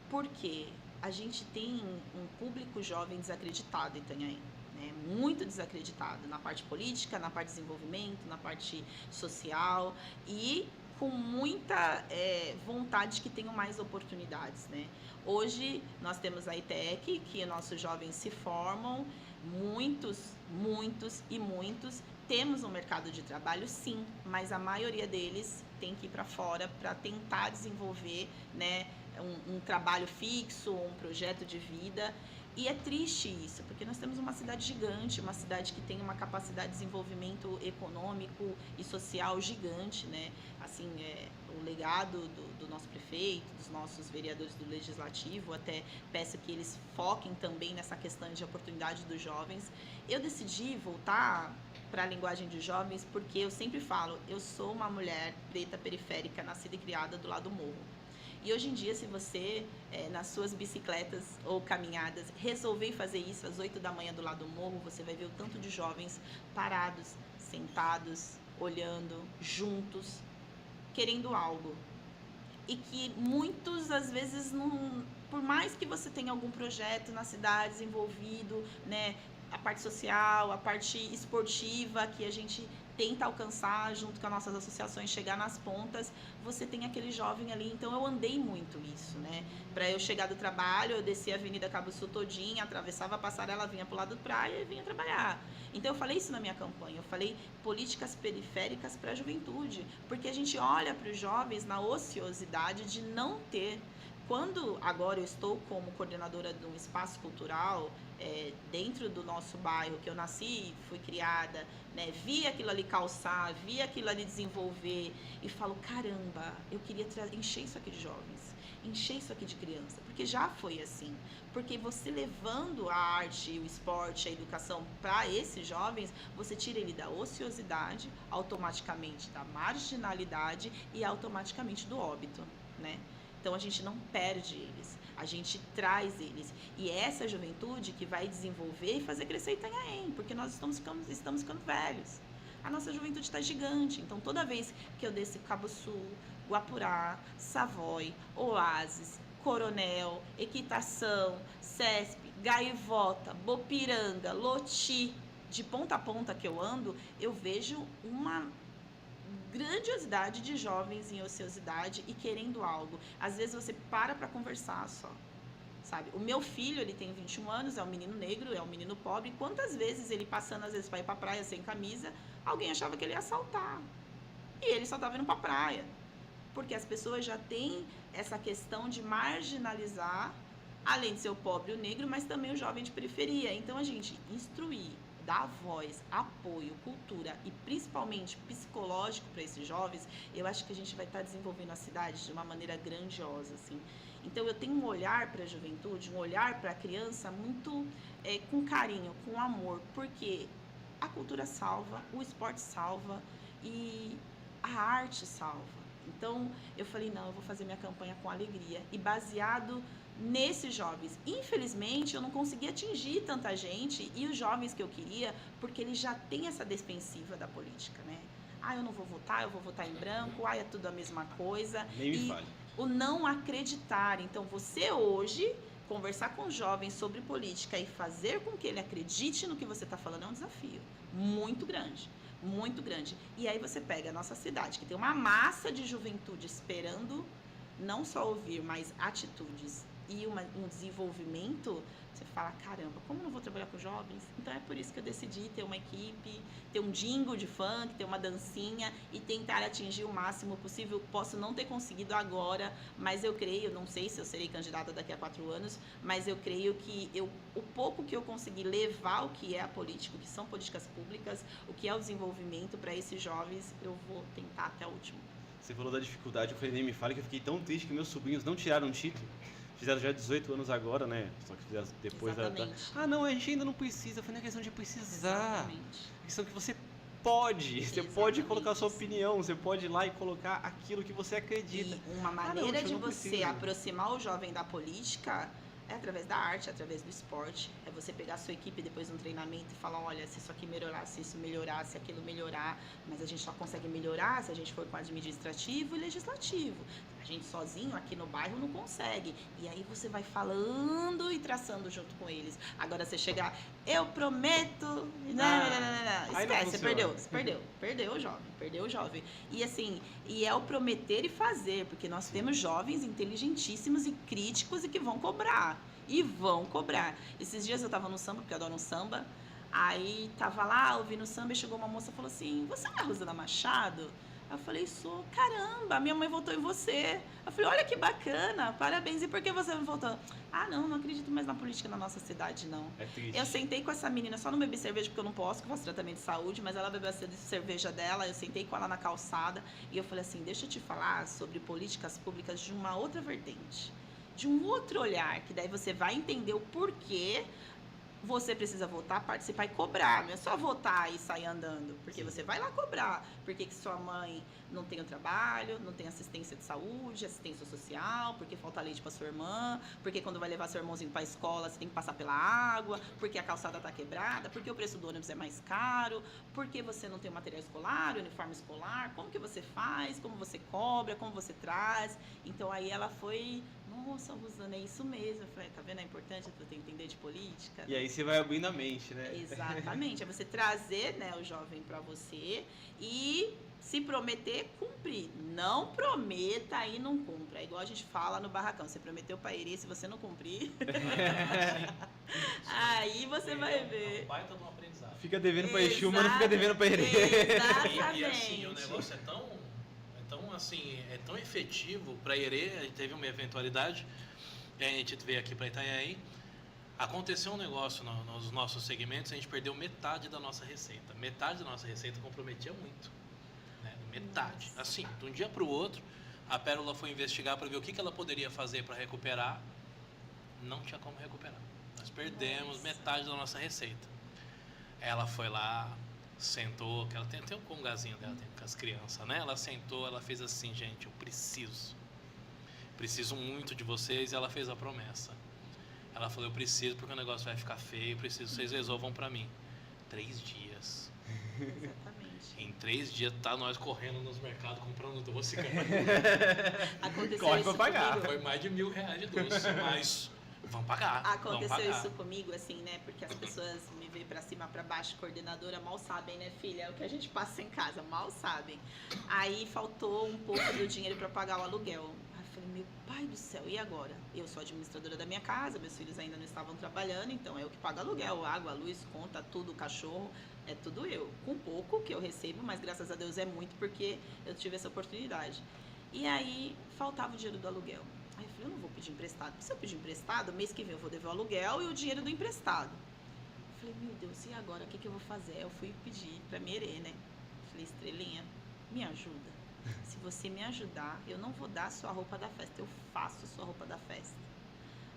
por quê? A gente tem um público jovem desacreditado em Itanhaém. Muito desacreditado na parte política, na parte de desenvolvimento, na parte social e com muita vontade que tenham mais oportunidades, né? Hoje nós temos a ITEC, que nossos jovens se formam, muitos, temos um mercado de trabalho sim, mas a maioria deles tem que ir para fora para tentar desenvolver, né, um trabalho fixo, um projeto de vida. E é triste isso, porque nós temos uma cidade gigante, uma cidade que tem uma capacidade de desenvolvimento econômico e social gigante, né? Assim, o legado do nosso prefeito, dos nossos vereadores do Legislativo, até peço que eles foquem também nessa questão de oportunidade dos jovens. Eu decidi voltar para a linguagem de jovens porque eu sempre falo, eu sou uma mulher preta periférica, nascida e criada do lado do morro. E hoje em dia, se você, nas suas bicicletas ou caminhadas, resolver fazer isso às 8 da manhã do lado do morro, você vai ver o tanto de jovens parados, sentados, olhando, juntos, querendo algo. E que muitos, às vezes, não, por mais que você tenha algum projeto na cidade desenvolvido, né, a parte social, a parte esportiva, que a gente tenta alcançar, junto com as nossas associações, chegar nas pontas, você tem aquele jovem ali. Então eu andei muito isso, né? Para eu chegar do trabalho, eu descia a Avenida Cabo Sul todinha, atravessava a passarela, vinha pro lado do praia e vinha trabalhar. Então eu falei isso na minha campanha, eu falei políticas periféricas para a juventude, porque a gente olha para os jovens na ociosidade de não ter. Quando agora eu estou como coordenadora de um espaço cultural dentro do nosso bairro, que eu nasci, fui criada, né, vi aquilo ali calçar, vi aquilo ali desenvolver e falo, caramba, eu queria encher isso aqui de jovens, encher isso aqui de criança, porque já foi assim. Porque você levando a arte, o esporte, a educação para esses jovens, você tira ele da ociosidade, automaticamente da marginalidade e automaticamente do óbito, né? Então a gente não perde eles, a gente traz eles. E é essa juventude que vai desenvolver e fazer crescer Itanhaém, porque nós estamos ficando velhos. A nossa juventude está gigante, então toda vez que eu desço Cabo Sul, Guapurá, Savoy, Oásis, Coronel, Equitação, CESP, Gaivota, Bopiranga, Loti, de ponta a ponta que eu ando, eu vejo uma grandiosidade de jovens em ociosidade e querendo algo. Às vezes você para conversar só, sabe? O meu filho, ele tem 21 anos, é um menino negro, é um menino pobre. Quantas vezes ele passando, às vezes, para ir pra praia sem camisa, alguém achava que ele ia assaltar. E ele só estava indo pra praia. Porque as pessoas já têm essa questão de marginalizar, além de ser o pobre e o negro, mas também o jovem de periferia. Então, a gente instruir, dar voz, apoio, cultura e principalmente psicológico para esses jovens, eu acho que a gente vai estar desenvolvendo a cidade de uma maneira grandiosa, assim. Então eu tenho um olhar para a juventude, um olhar para a criança muito com carinho, com amor, porque a cultura salva, o esporte salva e a arte salva. Então eu falei, não, eu vou fazer minha campanha com alegria e baseado nesses jovens. Infelizmente, eu não consegui atingir tanta gente e os jovens que eu queria, porque eles já têm essa defensiva da política, né? Ah, eu não vou votar, eu vou votar em branco, ah, é tudo a mesma coisa. Nem me fale. O não acreditar. Então, você hoje, conversar com jovens sobre política e fazer com que ele acredite no que você está falando é um desafio muito grande. Muito grande. E aí você pega a nossa cidade, que tem uma massa de juventude esperando não só ouvir, mas atitudes e um desenvolvimento, você fala, caramba, como eu não vou trabalhar com jovens? Então é por isso que eu decidi ter uma equipe, ter um jingle de funk, ter uma dancinha e tentar atingir o máximo possível. Posso não ter conseguido agora, mas eu creio, não sei se eu serei candidata daqui a 4 anos, mas eu creio que o pouco que eu consegui levar o que é a política, o que são políticas públicas, o que é o desenvolvimento para esses jovens, eu vou tentar até o último. Você falou da dificuldade, eu falei, nem me fale, que eu fiquei tão triste que meus sobrinhos não tiraram o título. Fizeram já 18 anos agora, né? Só que fizeram depois da... Ah, não, a gente ainda não precisa. Foi na questão de precisar. Exatamente. A questão que você pode. Você pode colocar a sua opinião. Você pode ir lá e colocar aquilo que você acredita. E uma maneira de você aproximar o jovem da política é através da arte, através do esporte. É você pegar a sua equipe depois de um treinamento e falar, olha, se isso aqui melhorar, se isso melhorar, se aquilo melhorar. Mas a gente só consegue melhorar se a gente for com administrativo e legislativo. A gente sozinho aqui no bairro não consegue. E aí você vai falando e traçando junto com eles. Agora você chegar, eu prometo... Não. Esquece, você perdeu o jovem. E assim, e é o prometer e fazer, porque nós temos jovens inteligentíssimos e críticos e que vão cobrar. E vão cobrar. Esses dias eu tava no samba, porque eu adoro um samba. Aí tava lá ouvindo samba e chegou uma moça e falou assim, você não é a Rosana Machado? Eu falei, sou, caramba, minha mãe votou em você. Eu falei, olha que bacana, parabéns, e por que você não votou? Ah, não acredito mais na política na nossa cidade, não. É triste. Eu sentei com essa menina, só não bebi cerveja porque eu não posso, que eu faço tratamento de saúde, mas ela bebeu a cerveja dela, eu sentei com ela na calçada e eu falei assim, deixa eu te falar sobre políticas públicas de uma outra vertente, de um outro olhar, que daí você vai entender o porquê você precisa votar, participar e cobrar. Não é só votar e sair andando. Porque você vai lá cobrar. Porque que sua mãe não tem o trabalho, não tem assistência de saúde, assistência social, porque falta leite para sua irmã, porque quando vai levar seu irmãozinho para a escola, você tem que passar pela água, porque a calçada está quebrada, porque o preço do ônibus é mais caro, porque você não tem o material escolar, o uniforme escolar, como que você faz, como você cobra, como você traz. Então aí ela foi... nossa, Rosana, é isso mesmo. Eu falei, tá vendo a importância de você entender de política? E aí você vai abrindo a mente, né? Exatamente, é você trazer, né, o jovem para você e se prometer, cumprir. Não prometa e não cumpra. É igual a gente fala no barracão, você prometeu para Iri, se você não cumprir, aí você vai ver. É um baita de um aprendizado. Fica devendo pra Exu, mas não fica devendo pra Iri. Exatamente. E assim, o negócio é tão assim, é tão efetivo para Herê. A gente teve uma eventualidade, a gente veio aqui para Itanhaém, aconteceu um negócio nos nossos segmentos, a gente perdeu metade da nossa receita. Metade da nossa receita comprometia muito, né? Metade. Nossa. Assim, de um dia para o outro, a Pérola foi investigar para ver o que ela poderia fazer para recuperar. Não tinha como recuperar. Nós perdemos metade da nossa receita. Ela foi lá, sentou, que ela tem um congazinho dela, tem com as crianças, né? Ela sentou, ela fez assim, gente, eu preciso muito de vocês, e ela fez a promessa. Ela falou, eu preciso porque o negócio vai ficar feio, preciso que vocês resolvam pra mim. 3 dias. Exatamente. Em 3 dias tá nós correndo nos mercados comprando doce, cara. Aconteceu Corre isso pra pagar. comigo. Foi mais de R$1.000 de doce, mas vamos pagar. Aconteceu vamos pagar. isso comigo, assim, né? Porque as pessoas me veem pra cima, pra baixo, coordenadora, mal sabem, né, filha? É o que a gente passa em casa, mal sabem. Aí faltou um pouco do dinheiro pra pagar o aluguel. Aí eu falei, meu pai do céu, e agora? Eu sou administradora da minha casa, meus filhos ainda não estavam trabalhando, então eu que pago aluguel, água, luz, conta, tudo, cachorro, é tudo eu. Com pouco que eu recebo, mas graças a Deus é muito porque eu tive essa oportunidade. E aí faltava o dinheiro do aluguel. Aí eu falei, eu não vou pedir emprestado. Se eu pedir emprestado, mês que vem eu vou dever o aluguel e o dinheiro do emprestado. Eu falei, meu Deus, e agora? O que eu vou fazer? Eu fui pedir pra Merê, né? Falei, Estrelinha, me ajuda. Se você me ajudar, eu não vou dar a sua roupa da festa, eu faço a sua roupa da festa.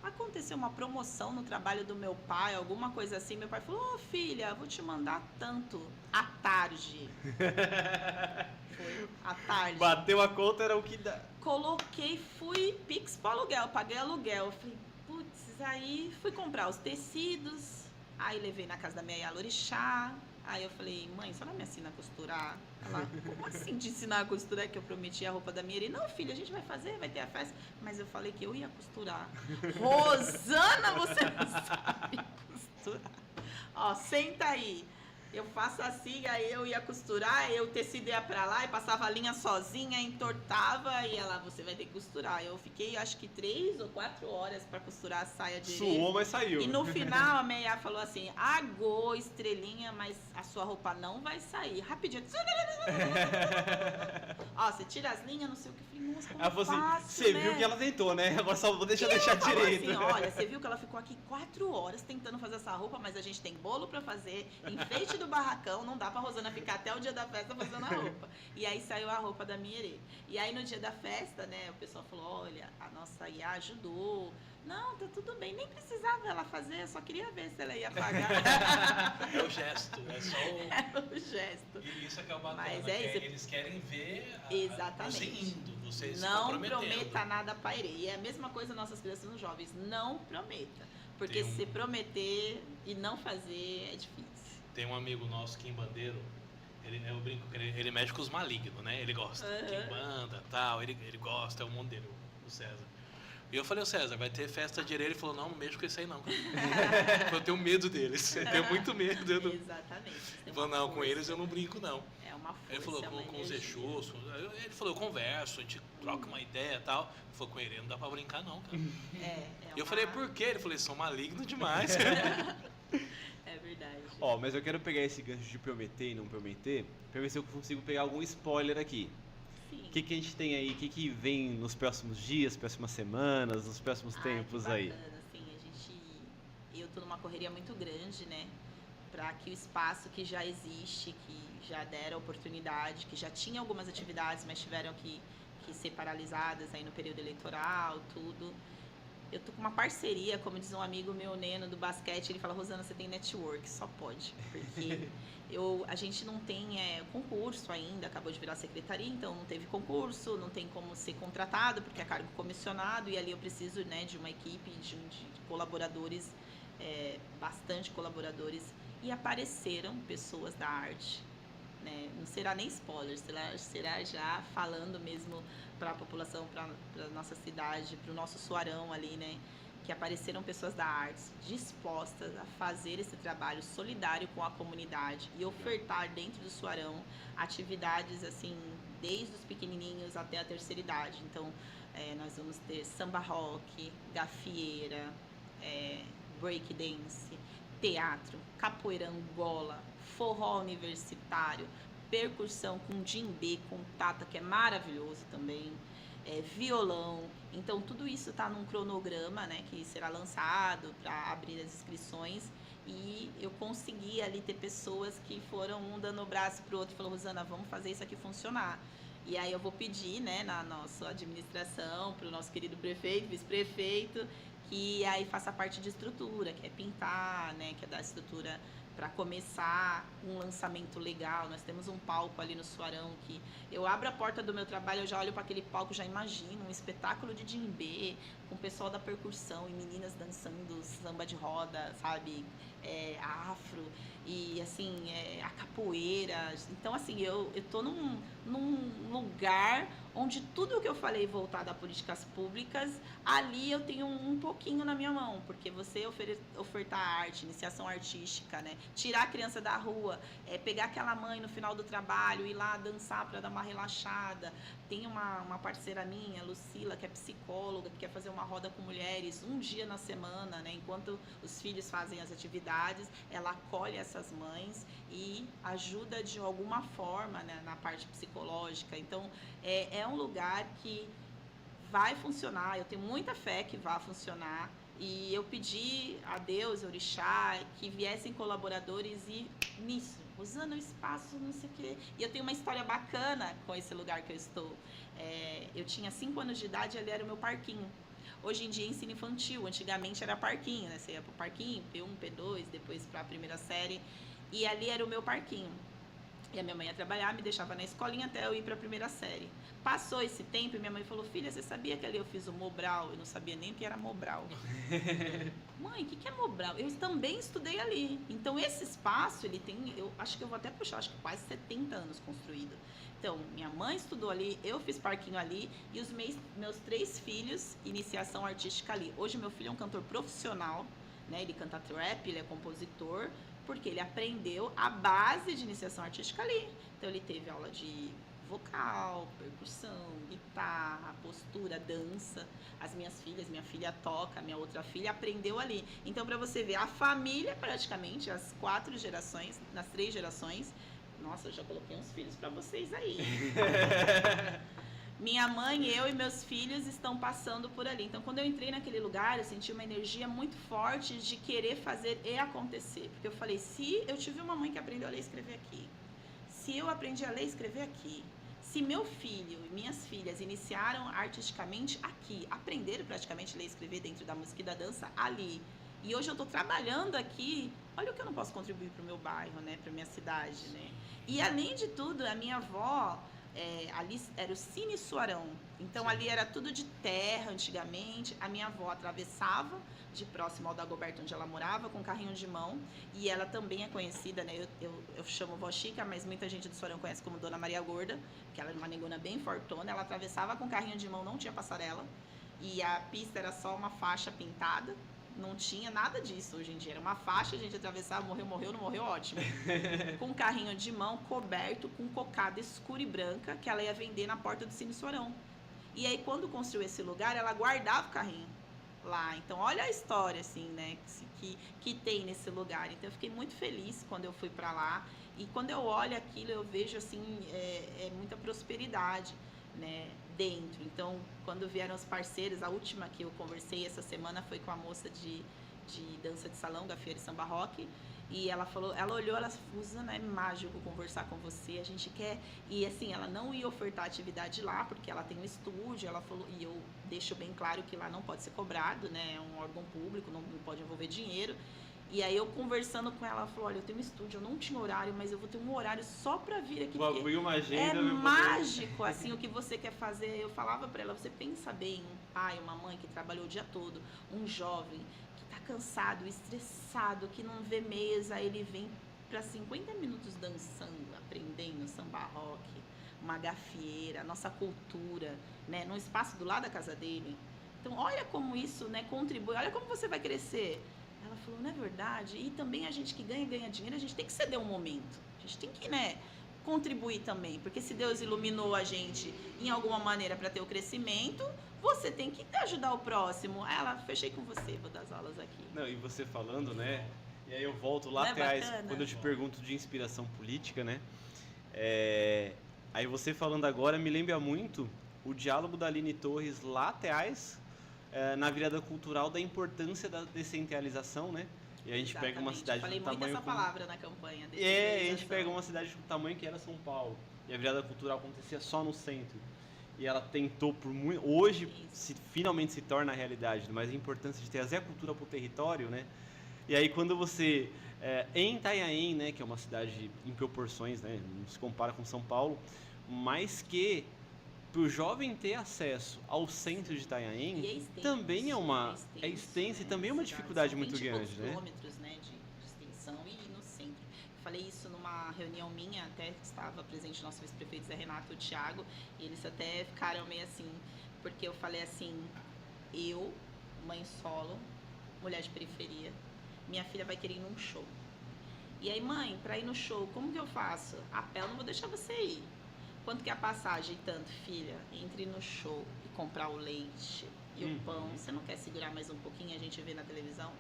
Aconteceu uma promoção no trabalho do meu pai, alguma coisa assim. Meu pai falou, ô filha, vou te mandar tanto. À tarde. Foi à tarde. Bateu a conta, era o que dá. Coloquei, fui Pix pro aluguel, paguei aluguel. Falei, putz, aí fui comprar os tecidos, aí levei na casa da minha Yalorixá. Aí eu falei, mãe, só não me ensina a costurar? Ela, como assim te ensinar a costurar? Que eu prometi a roupa da minha irmã. Não, filha, a gente vai fazer, vai ter a festa. Mas eu falei que eu ia costurar. Rosana, você não sabe costurar. Ó, senta aí. Eu faço assim, aí eu ia costurar, eu tecido ia pra lá e passava a linha sozinha, entortava e ela, você vai ter que costurar. Eu fiquei, acho que 3 ou 4 horas pra costurar a saia de Suou, mas saiu. E no final a Meia falou assim, agô, Estrelinha, mas a sua roupa não vai sair. Rapidinho. Ó, você tira as linhas, não sei o que. Eu falei, nossa, como Ela falou assim, fácil, você né? viu que ela tentou, né? Agora só vou deixar Falou direito. assim, olha, você viu que ela ficou aqui 4 horas tentando fazer essa roupa, mas a gente tem bolo pra fazer, enfeite do barracão, não dá pra Rosana ficar até o dia da festa fazendo a roupa. E aí saiu a roupa da Mierê. E aí no dia da festa, né, o pessoal falou, olha, a nossa Iá ajudou. Não, tá tudo bem, nem precisava ela fazer, eu só queria ver se ela ia pagar. É o gesto, é só o... É o gesto. E isso é que é o bacana, Mas que é isso. eles querem ver Exatamente. você indo, você se Não comprometendo. prometa nada pra Irê. E é a mesma coisa nossas crianças e jovens, não prometa. Porque Tem um- se prometer e não fazer é difícil. Tem um amigo nosso, Kim Bandeiro, eu brinco que ele mexe com os malignos, né? Ele gosta. Uhum. Kim Banda, tal, ele gosta, é o mundo dele, o César. E eu falei, ô César, vai ter festa de areia? Ele falou, não mexo com isso aí não. Eu tenho medo deles, eu tenho muito medo. Eu não... Exatamente. Ele falou, não, com eles eu não brinco não. É uma força, Ele falou, é uma com os energia. Exus, ele falou, eu converso, a gente troca uma ideia e tal. Ele falou, com ele não dá pra brincar não, cara. E eu falei, por quê? Ele falou, eles são malignos demais. É verdade. Ó, mas eu quero pegar esse gancho de prometer e não prometer, pra ver se eu consigo pegar algum spoiler aqui. Sim. O que a gente tem aí? O que vem nos próximos dias, próximas semanas, nos próximos tempos que aí? bacana, assim, eu tô numa correria muito grande, né? Para que o espaço que já existe, que já deram oportunidade, que já tinha algumas atividades, mas tiveram que ser paralisadas aí no período eleitoral, tudo. Eu tô com uma parceria, como diz um amigo meu, Neno, do basquete, ele fala, Rosana, você tem network, só pode. Porque a gente não tem concurso ainda, acabou de virar secretaria, então não teve concurso, não tem como ser contratado, porque é cargo comissionado, e ali eu preciso, né, de uma equipe de colaboradores, bastante colaboradores, e apareceram pessoas da arte né? Não será nem spoiler, será já falando mesmo para a população, para a nossa cidade, para o nosso Suarão ali, né? Que apareceram pessoas da arte dispostas a fazer esse trabalho solidário com a comunidade e ofertar dentro do Suarão atividades assim, desde os pequenininhos até a terceira idade. Então, nós vamos ter samba rock, gafieira, break dance, teatro, capoeira angola, forró universitário, percussão com djembe, com tata, que é maravilhoso também, violão. Então, tudo isso está num cronograma, né, que será lançado para abrir as inscrições. E eu consegui ali ter pessoas que foram um dando o braço pro outro e falou: Rosana, vamos fazer isso aqui funcionar. E aí eu vou pedir, né, na nossa administração, para o nosso querido prefeito, vice-prefeito, que aí faça parte de estrutura, que é pintar, né, que é dar estrutura para começar um lançamento legal. Nós temos um palco ali no Suarão que eu abro a porta do meu trabalho, eu já olho para aquele palco, já imagino um espetáculo de djembe, com o pessoal da percussão e meninas dançando samba de roda, sabe, afro, e assim, a capoeira. Então, assim, eu tô num lugar onde tudo o que eu falei voltado a políticas públicas, ali eu tenho um pouquinho na minha mão, porque você ofertar arte, iniciação artística, né? Tirar a criança da rua, pegar aquela mãe no final do trabalho, ir lá dançar para dar uma relaxada. Tem uma parceira minha, Lucila, que é psicóloga, que quer fazer uma roda com mulheres um dia na semana, né? Enquanto os filhos fazem as atividades, ela acolhe essas mães e ajuda de alguma forma, né, na parte psicológica. Então, é um lugar que vai funcionar, eu tenho muita fé que vai funcionar. E eu pedi a Deus, orixá, que viessem colaboradores e nisso, usando o espaço, não sei o quê. E eu tenho uma história bacana com esse lugar que eu estou. Eu tinha 5 anos de idade e ali era o meu parquinho. Hoje em dia é ensino infantil, antigamente era parquinho, né? Você ia pro parquinho, P1, P2, depois para a primeira série. E ali era o meu parquinho. E a minha mãe ia trabalhar, me deixava na escolinha até eu ir para a primeira série. Passou esse tempo e minha mãe falou: filha, você sabia que ali eu fiz o Mobral? Eu não sabia nem o que era Mobral. Mãe, o que é Mobral? Eu também estudei ali. Então, esse espaço, ele tem, eu acho que eu vou até puxar, acho que quase 70 anos construído. Então, minha mãe estudou ali, eu fiz parquinho ali e os meus 3 filhos, iniciação artística ali. Hoje, meu filho é um cantor profissional, né? Ele canta trap, ele é compositor, porque ele aprendeu a base de iniciação artística ali. Então, ele teve aula de vocal, percussão, guitarra, postura, dança. As minhas filhas, minha filha toca, minha outra filha aprendeu ali. Então, para você ver, a família praticamente, as 4 gerações, nas 3 gerações, nossa, eu já coloquei uns filhos para vocês aí. Minha mãe, eu e meus filhos estão passando por ali. Então, quando eu entrei naquele lugar, eu senti uma energia muito forte de querer fazer e acontecer. Porque eu falei, se eu tive uma mãe que aprendeu a ler e escrever aqui, se eu aprendi a ler e escrever aqui, se meu filho e minhas filhas iniciaram artisticamente aqui, aprenderam praticamente a ler e escrever dentro da música e da dança ali, e hoje eu estou trabalhando aqui, olha o que eu não posso contribuir para o meu bairro, né, para a minha cidade, né? E além de tudo, a minha avó, ali era o Cine Suarão, então Sim. Ali era tudo de terra antigamente. A minha avó atravessava de próximo ao Dagoberto, onde ela morava, com carrinho de mão, e ela também é conhecida, né? Eu chamo vó Chica, mas muita gente do Suarão conhece como Dona Maria Gorda, que ela era uma negona bem fortona. Ela atravessava com carrinho de mão, não tinha passarela, e a pista era só uma faixa pintada. Não tinha nada disso hoje em dia. Era uma faixa, a gente atravessava, morreu, não morreu, ótimo. Com um carrinho de mão coberto com cocada escura e branca que ela ia vender na porta do Cine Suarão. E aí, quando construiu esse lugar, ela guardava o carrinho lá. Então, olha a história, assim, né, que tem nesse lugar. Então, eu fiquei muito feliz quando eu fui para lá. E quando eu olho aquilo, eu vejo, assim, muita prosperidade, né, dentro. Então, quando vieram os parceiros, a última que eu conversei essa semana foi com a moça de dança de salão, gafieira e samba rock, e ela falou, ela olhou, ela falou: Rosana, é mágico conversar com você, a gente quer, e assim, ela não ia ofertar atividade lá, porque ela tem um estúdio, ela falou, e eu deixo bem claro que lá não pode ser cobrado, né, é um órgão público, não pode envolver dinheiro. E aí eu conversando com ela, ela falou: olha, eu tenho um estúdio, eu não tinha horário, mas eu vou ter um horário só pra vir aqui. Vou abrir uma agenda. É mágico, assim, o que você quer fazer. Eu falava pra ela: você pensa bem, um pai, uma mãe que trabalhou o dia todo, um jovem que tá cansado, estressado, que não vê mesa, ele vem para 50 minutos dançando, aprendendo samba rock, uma gafieira, a nossa cultura, né, no espaço do lado da casa dele. Então, olha como isso, né, contribui, olha como você vai crescer. Ela falou, não é verdade? E também a gente que ganha dinheiro, a gente tem que ceder um momento. A gente tem que, né, contribuir também, porque se Deus iluminou a gente em alguma maneira para ter o crescimento, você tem que ajudar o próximo. Aí ela, fechei com você, vou dar as aulas aqui. Não, e você falando, né? E aí eu volto lá Não é atrás, bacana? quando eu te pergunto de inspiração política, né? Aí você falando agora me lembra muito o diálogo da Aline Torres lá atrás, na virada cultural, da importância da descentralização, né? E a gente pega uma cidade do tamanho... Falei muito essa palavra na campanha. A gente pega uma cidade do tamanho que era São Paulo. E a virada cultural acontecia só no centro. E ela tentou por muito... Hoje, finalmente se torna a realidade. Mas a importância de trazer a cultura para o território, né? E aí quando você... em Itanhaém, né? Que é uma cidade em proporções, né? Não se compara com São Paulo. Mas que... para o jovem ter acesso ao centro de Itanhaém, também é extenso e também é uma dificuldade muito grande, né? Quilômetros, né, de extensão e no centro. Eu falei isso numa reunião minha, até estava presente nosso vice-prefeito Zé Renato e o Thiago, e eles até ficaram meio assim, porque eu falei assim, eu, mãe solo, mulher de periferia, minha filha vai querer ir num show. E aí, mãe, para ir no show, como que eu faço? A pé eu não vou deixar você ir. Quanto que é a passagem? Tanto, filha, entre no show e comprar o leite e o pão. Você não quer segurar mais um pouquinho? A gente vê na televisão.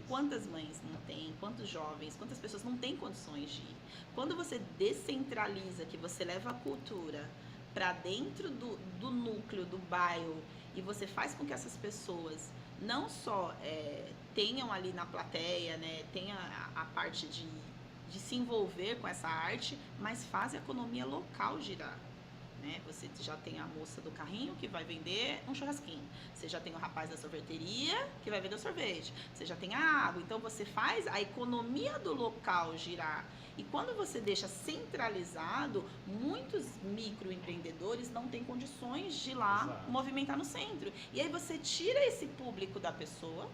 Quantas mães não têm? Quantos jovens? Quantas pessoas não têm condições de ir? Quando você descentraliza, que você leva a cultura para dentro do núcleo, do bairro, e você faz com que essas pessoas não só tenham ali na plateia, né, tenha a parte de se envolver com essa arte, mas faz a economia local girar, né? Você já tem a moça do carrinho que vai vender um churrasquinho, você já tem o rapaz da sorveteria que vai vender o sorvete, você já tem a água, então você faz a economia do local girar. E quando você deixa centralizado, muitos microempreendedores não têm condições de ir lá movimentar no centro. E aí você tira esse público da pessoa,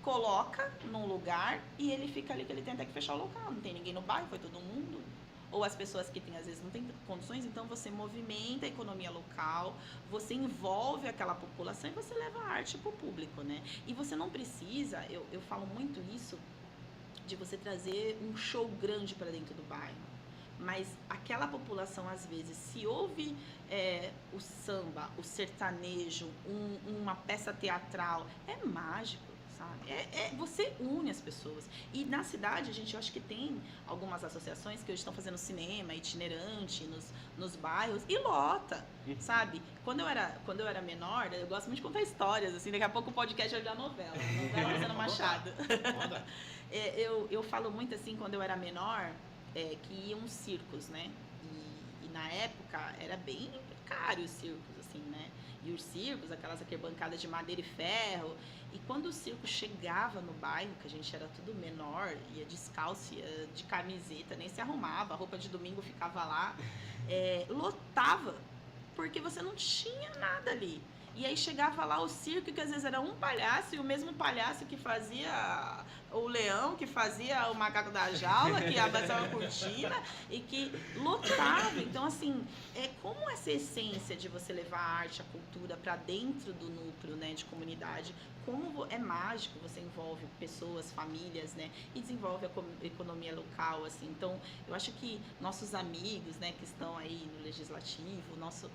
coloca num lugar e ele fica ali, que ele tem até que fechar o local, não tem ninguém no bairro, foi todo mundo. Ou as pessoas que às vezes não têm condições, então você movimenta a economia local, você envolve aquela população e você leva a arte para o público, né? E você não precisa, eu falo muito isso, de você trazer um show grande para dentro do bairro. Mas aquela população, às vezes, se ouve o samba, o sertanejo, uma peça teatral, é mágico. Sabe? Você une as pessoas. E na cidade, eu acho que tem algumas associações que hoje estão fazendo cinema itinerante nos bairros e lota, sabe? Quando eu era menor, eu gosto muito de contar histórias, assim, daqui a pouco o podcast vai virar novela Rosana Machado. Eu falo muito assim, quando eu era menor, que iam circos, né? E na época era bem precário os circos, assim, né? E os circos, aquelas arquibancadas de madeira e ferro. E quando o circo chegava no bairro, que a gente era tudo menor, ia descalço, ia de camiseta, nem se arrumava, a roupa de domingo ficava lá, lotava, porque você não tinha nada ali. E aí chegava lá o circo, que às vezes era um palhaço, e o mesmo palhaço que fazia o leão, que fazia o macaco da jaula, que abaixava a cortina, e que lotava. Então, assim, como essa essência de você levar a arte, a cultura para dentro do núcleo, né, de comunidade, como é mágico, você envolve pessoas, famílias, né, e desenvolve a economia local, assim. Então, eu acho que nossos amigos, né, que estão aí no Legislativo, nosso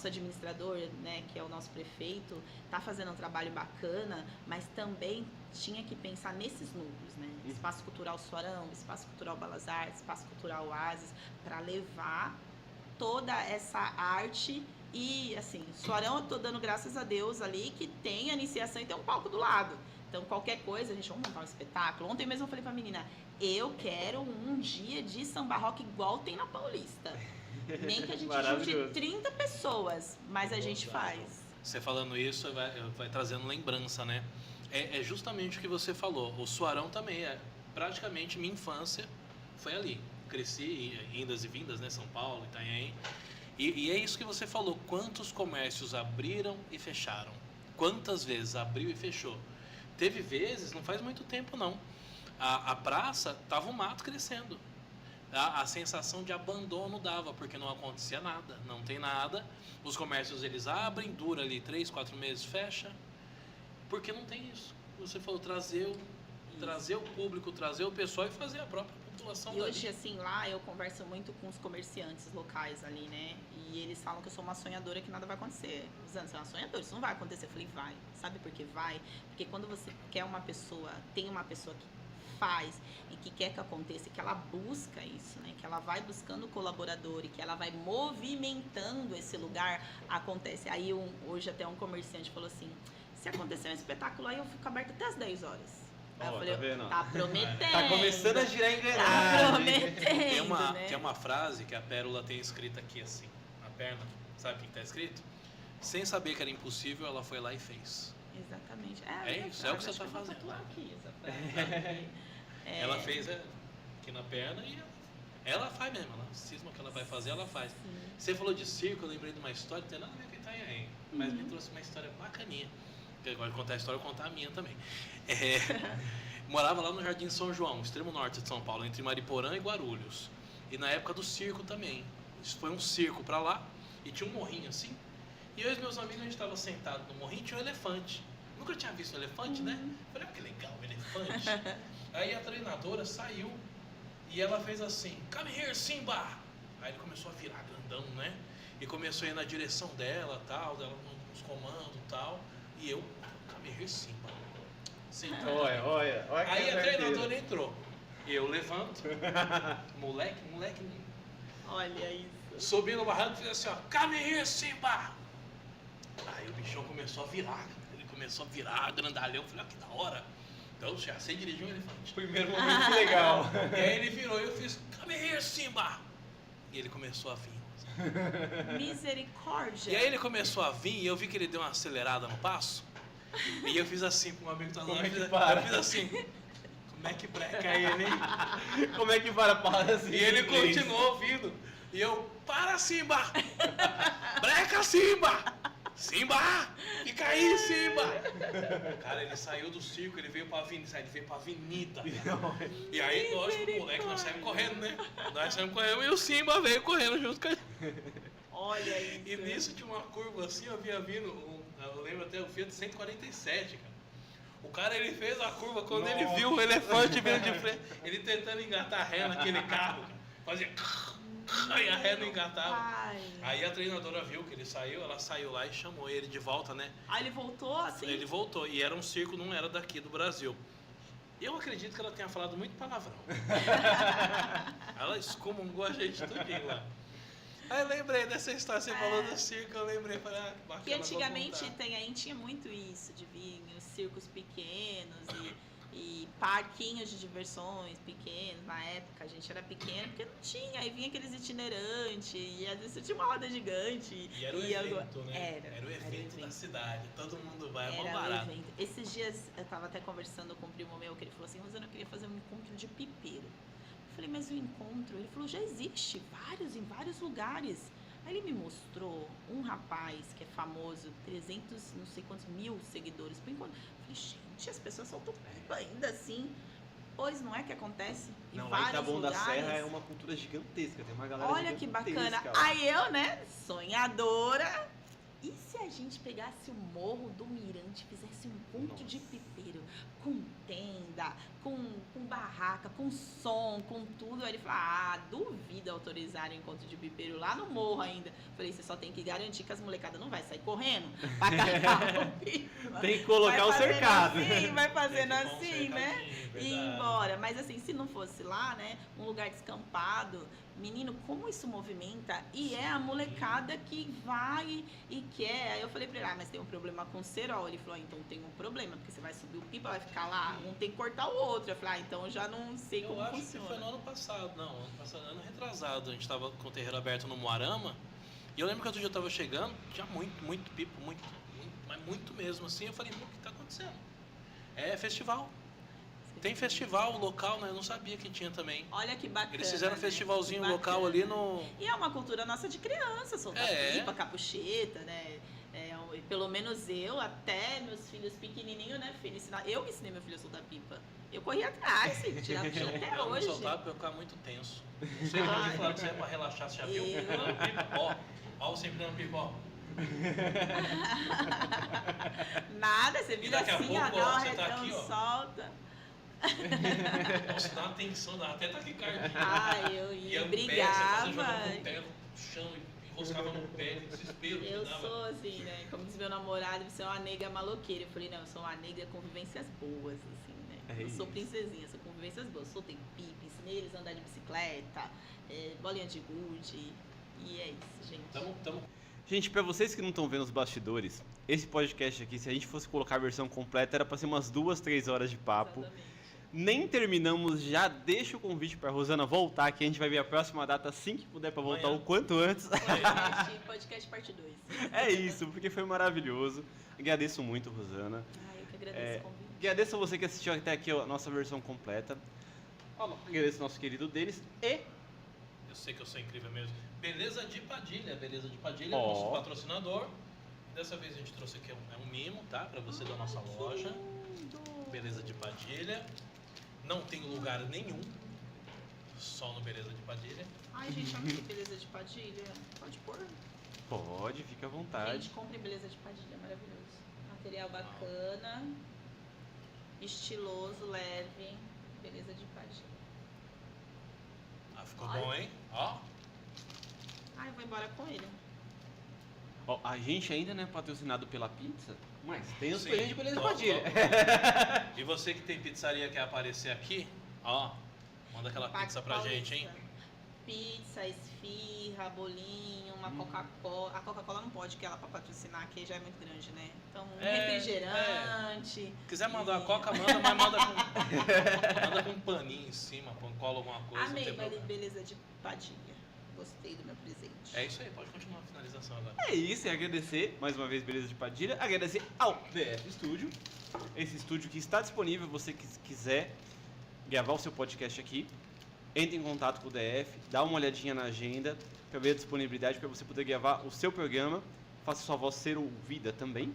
administrador, né, que é o nosso prefeito, está fazendo um trabalho bacana, mas também tinha que pensar nesses núcleos, né? Espaço Cultural Suarão, Espaço Cultural Belas Artes, Espaço Cultural Oasis, para levar toda essa arte. E assim, Suarão, eu tô dando graças a Deus ali que tem a iniciação e tem um palco do lado. Então, qualquer coisa, a gente vai montar um espetáculo. Ontem mesmo eu falei pra menina, eu quero um dia de samba rock igual tem na Paulista. Nem que a gente junte 30 pessoas, mas a gente faz. Você falando isso vai trazendo lembrança, né? É justamente o que você falou. O Suarão também praticamente minha infância foi ali. Cresci, indas e vindas, né? São Paulo, Itanhaém. E é isso que você falou. Quantos comércios abriram e fecharam? Quantas vezes abriu e fechou? Teve vezes, não faz muito tempo não, A praça tava um mato crescendo. A sensação de abandono dava, porque não acontecia nada, não tem nada. Os comércios eles abrem, dura ali 3, 4 meses, fecha. Porque não tem isso. Você falou trazer o público, trazer o pessoal e fazer a própria população. E hoje, assim, lá eu converso muito com os comerciantes locais ali, né? E eles falam que eu sou uma sonhadora, que nada vai acontecer. Usando, você é uma sonhadora, isso não vai acontecer. Eu falei, vai. Sabe por que vai? Porque quando você quer uma pessoa, tem uma pessoa que faz e que quer que aconteça, que ela busca isso, né? Que ela vai buscando colaborador e que ela vai movimentando esse lugar, acontece. Aí hoje até um comerciante falou assim, se acontecer um espetáculo aí, eu fico aberto até as 10 horas. Aí eu falei, tá vendo? Tá prometendo. Tá começando a girar a Tá engrenagem. prometendo, né? Tem uma frase que a Pérola tem escrita aqui assim, na perna, sabe o que tá escrito? Sem saber que era impossível, ela foi lá e fez. Exatamente. É isso, é o que você tá fazendo. Eu vou tatuar aqui essa frase. Ela fez aqui na perna e ela faz mesmo, ela cisma que ela vai fazer, ela faz. Sim. Você falou de circo, eu lembrei de uma história, não tem nada a ver com Itanhaém, mas me trouxe uma história bacaninha. Porque agora de contar a história, eu vou contar a minha também. Morava lá no Jardim São João, extremo norte de São Paulo, entre Mariporã e Guarulhos. E na época do circo também. Isso foi um circo pra lá e tinha um morrinho assim. E eu e os meus amigos, a gente estava sentado no morrinho e tinha um elefante. Nunca tinha visto um elefante, né? Falei, que legal, um elefante. Aí a treinadora saiu e ela fez assim, come here, Simba! Aí ele começou a virar grandão, né? E começou a ir na direção dela, tal, dela nos comandos e tal. E eu, come here, Simba. Sentado. Olha Aí a treinadora entrou. Eu levanto, moleque. Olha isso. Subi no barranco e fiz assim, ó, come here, Simba! Aí o bichão começou a virar, ele começou a virar, grandalhão, falei, que da hora. Então já sei dirigir um elefante. Primeiro momento legal. E aí ele virou e eu fiz, come here, Simba! E ele começou a vir. Misericórdia. E aí ele começou a vir e eu vi que ele deu uma acelerada no passo. E eu fiz assim com um amigo que tava lá, eu fiz assim. Como é que breca ele, hein? Como é que para assim? E ele continuou vindo. E eu, para, Simba! Breca, Simba! Simba! Fica aí, Simba! Cara, ele saiu do circo, ele veio pra avenida. E aí, lógico, o moleque, nós saímos correndo, né? Nós saímos correndo e o Simba veio correndo junto com a gente. Olha isso. E nisso tinha uma curva assim, eu vinha vindo, eu lembro até o Fiat 147, cara. O cara, ele fez a curva, quando ele viu o elefante vindo de frente, ele tentando engatar a ré naquele carro, cara. Fazia... Aí a ré não engatava. Aí a treinadora viu que ele saiu, ela saiu lá e chamou ele de volta, né? Aí ele voltou assim? Ele voltou, e era um circo, não era daqui do Brasil. Eu acredito que ela tenha falado muito palavrão. Ela excomungou a gente tudinho lá. Aí eu lembrei dessa história, você falou do circo, eu lembrei, falei, que bacana. Que antigamente Itanhaém tinha muito isso, de vir os circos pequenos e parquinhos de diversões pequenos. Na época a gente era pequeno porque não tinha, aí vinha aqueles itinerantes, e às vezes tinha uma roda gigante. E era o evento, né? Era o evento da cidade, todo mundo vai, é mó barato. Esses dias eu tava até conversando com um primo meu, que ele falou assim, Rosana, eu queria fazer um encontro de pipeiro. Eu falei, mas o encontro, ele falou, já existe em vários lugares. Aí ele me mostrou um rapaz que é famoso, 300, não sei quantos mil seguidores por encontro. Eu falei, gente, as pessoas soltam pipa ainda assim. Pois não é que acontece em não, vários Taboão lugares. da Serra é uma cultura gigantesca, tem uma galera Olha que bacana. Lá. Aí eu, né, sonhadora. E se a gente pegasse o Morro do Mirante, fizesse um encontro de pipeiro, com tenda, com barraca, com som, com tudo? Aí ele falou, duvido autorizar o encontro de pipeiro lá no morro ainda. Falei, você só tem que garantir que as molecadas não vai sair correndo pra carregar o pipa. Tem que colocar o cercado. Assim, vai fazendo assim, né? Verdade. E ir embora. Mas assim, se não fosse lá, né, um lugar descampado, menino, como isso movimenta? E é a molecada que vai e quer. Aí eu falei pra ele, mas tem um problema com o cerol. Ele falou, então tem um problema, porque você vai subir o pipa, vai ficar lá, um tem que cortar o outro. Eu falei, então eu já não sei como funciona. Eu acho que foi no ano passado, ano retrasado. A gente tava com o terreiro aberto no Moarama. E eu lembro que outro dia eu tava chegando, tinha muito pipa, mas muito mesmo assim. Eu falei, o que tá acontecendo? É festival. Tem festival local, né? Eu não sabia que tinha também. Olha que bacana. Eles fizeram um festivalzinho né? local ali no... E é uma cultura nossa de criança, soltar pipa, capucheta, né? Pelo menos eu, até meus filhos pequenininhos, né, filho? Eu ensinei meu filho a soltar pipa. Eu corri atrás, filho, tirava chão até Eu não hoje. soltava porque eu ficava muito tenso. Você pode falar que você é pra relaxar, você já viu? Empinando pipa, ó, você empinando pipa, ó. Nada, você vira daqui a assim, pouco, ó, dá um você tá retão, aqui, ó. solta. Nossa, dá uma tensão, dá até taquicardia. Ah, eu E ia, é um brigava. Pé, você jogava o pé no chão e enroscava no pé, de desespero. Eu que dava. sou assim, né? Como diz meu namorado, você é uma negra maloqueira. Eu falei, não, eu sou uma negra com vivências boas, assim, né? É Eu sou isso. princesinha, sou com vivências boas. Soltei pipa, ensinei eles a andar de bicicleta, bolinha de gude. E é isso, gente. Tamo. Gente, pra vocês que não estão vendo os bastidores, esse podcast aqui, se a gente fosse colocar a versão completa, era pra ser umas 2, 3 horas de papo. Exatamente. Nem terminamos, já deixa o convite pra Rosana voltar, que a gente vai ver a próxima data assim que puder pra voltar Amanhã. o quanto antes. Podcast parte 2. É isso, porque foi maravilhoso. Agradeço muito, Rosana. Eu que agradeço o convite. Agradeço a você que assistiu até aqui a nossa versão completa. Agradeço ao nosso querido Denis e... Eu sei que eu sou incrível mesmo. Beleza de Padilha, Ó. nosso patrocinador. Dessa vez a gente trouxe aqui um mimo, tá? Pra você da nossa loja. Beleza de Padilha. Não tem lugar nenhum. Só no Beleza de Padilha. Ai, gente, olha que beleza de Padilha. Pode pôr. Pode, fica à vontade. Gente, compre beleza de Padilha, maravilhoso. Material bacana, estiloso, leve. Beleza de Padilha. Ah, ficou Olha. bom, hein? Ó. Ai, eu vou embora com ele. Ó, a gente ainda não é patrocinado pela pizza, mas tem os Sim. presentes de Beleza de Logo, Padilha. logo. E você que tem pizzaria e quer aparecer aqui, ó, manda aquela Parque pizza pra gente, hein? Paulista. Pizza, esfirra, bolinho, uma Coca-Cola. A Coca-Cola não pode, que ela pra patrocinar aqui já é muito grande, né? Então, um refrigerante. Se quiser mandar a coca, manda, mas manda com um paninho em cima, cola alguma coisa, não Amei, tem problema. beleza de Padilha. Gostei do meu presente. É isso aí, pode continuar a finalização agora. É isso, e agradecer mais uma vez Beleza de Padilha, agradecer ao DF Studio, esse estúdio que está disponível, você que quiser gravar o seu podcast aqui, entre em contato com o DF, dá uma olhadinha na agenda para ver a disponibilidade para você poder gravar o seu programa, faça sua voz ser ouvida também.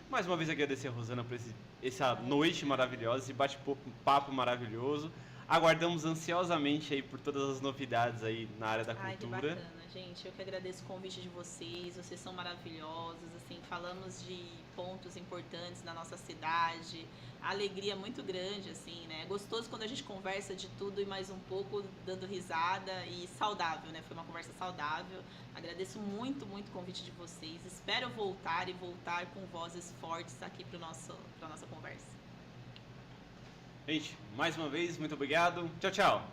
Mais uma vez agradecer a Rosana por essa noite maravilhosa, esse bate-papo maravilhoso. Aguardamos ansiosamente aí por todas as novidades aí na área da Ai, que cultura. bacana, gente. Eu que agradeço o convite de vocês são maravilhosos, assim, falamos de pontos importantes na nossa cidade, a alegria é muito grande, assim, né? É gostoso quando a gente conversa de tudo e mais um pouco, dando risada e saudável, né? Foi uma conversa saudável. Agradeço muito, muito o convite de vocês. Espero voltar com vozes fortes aqui para nossa conversa. Gente, mais uma vez, muito obrigado. Tchau, tchau.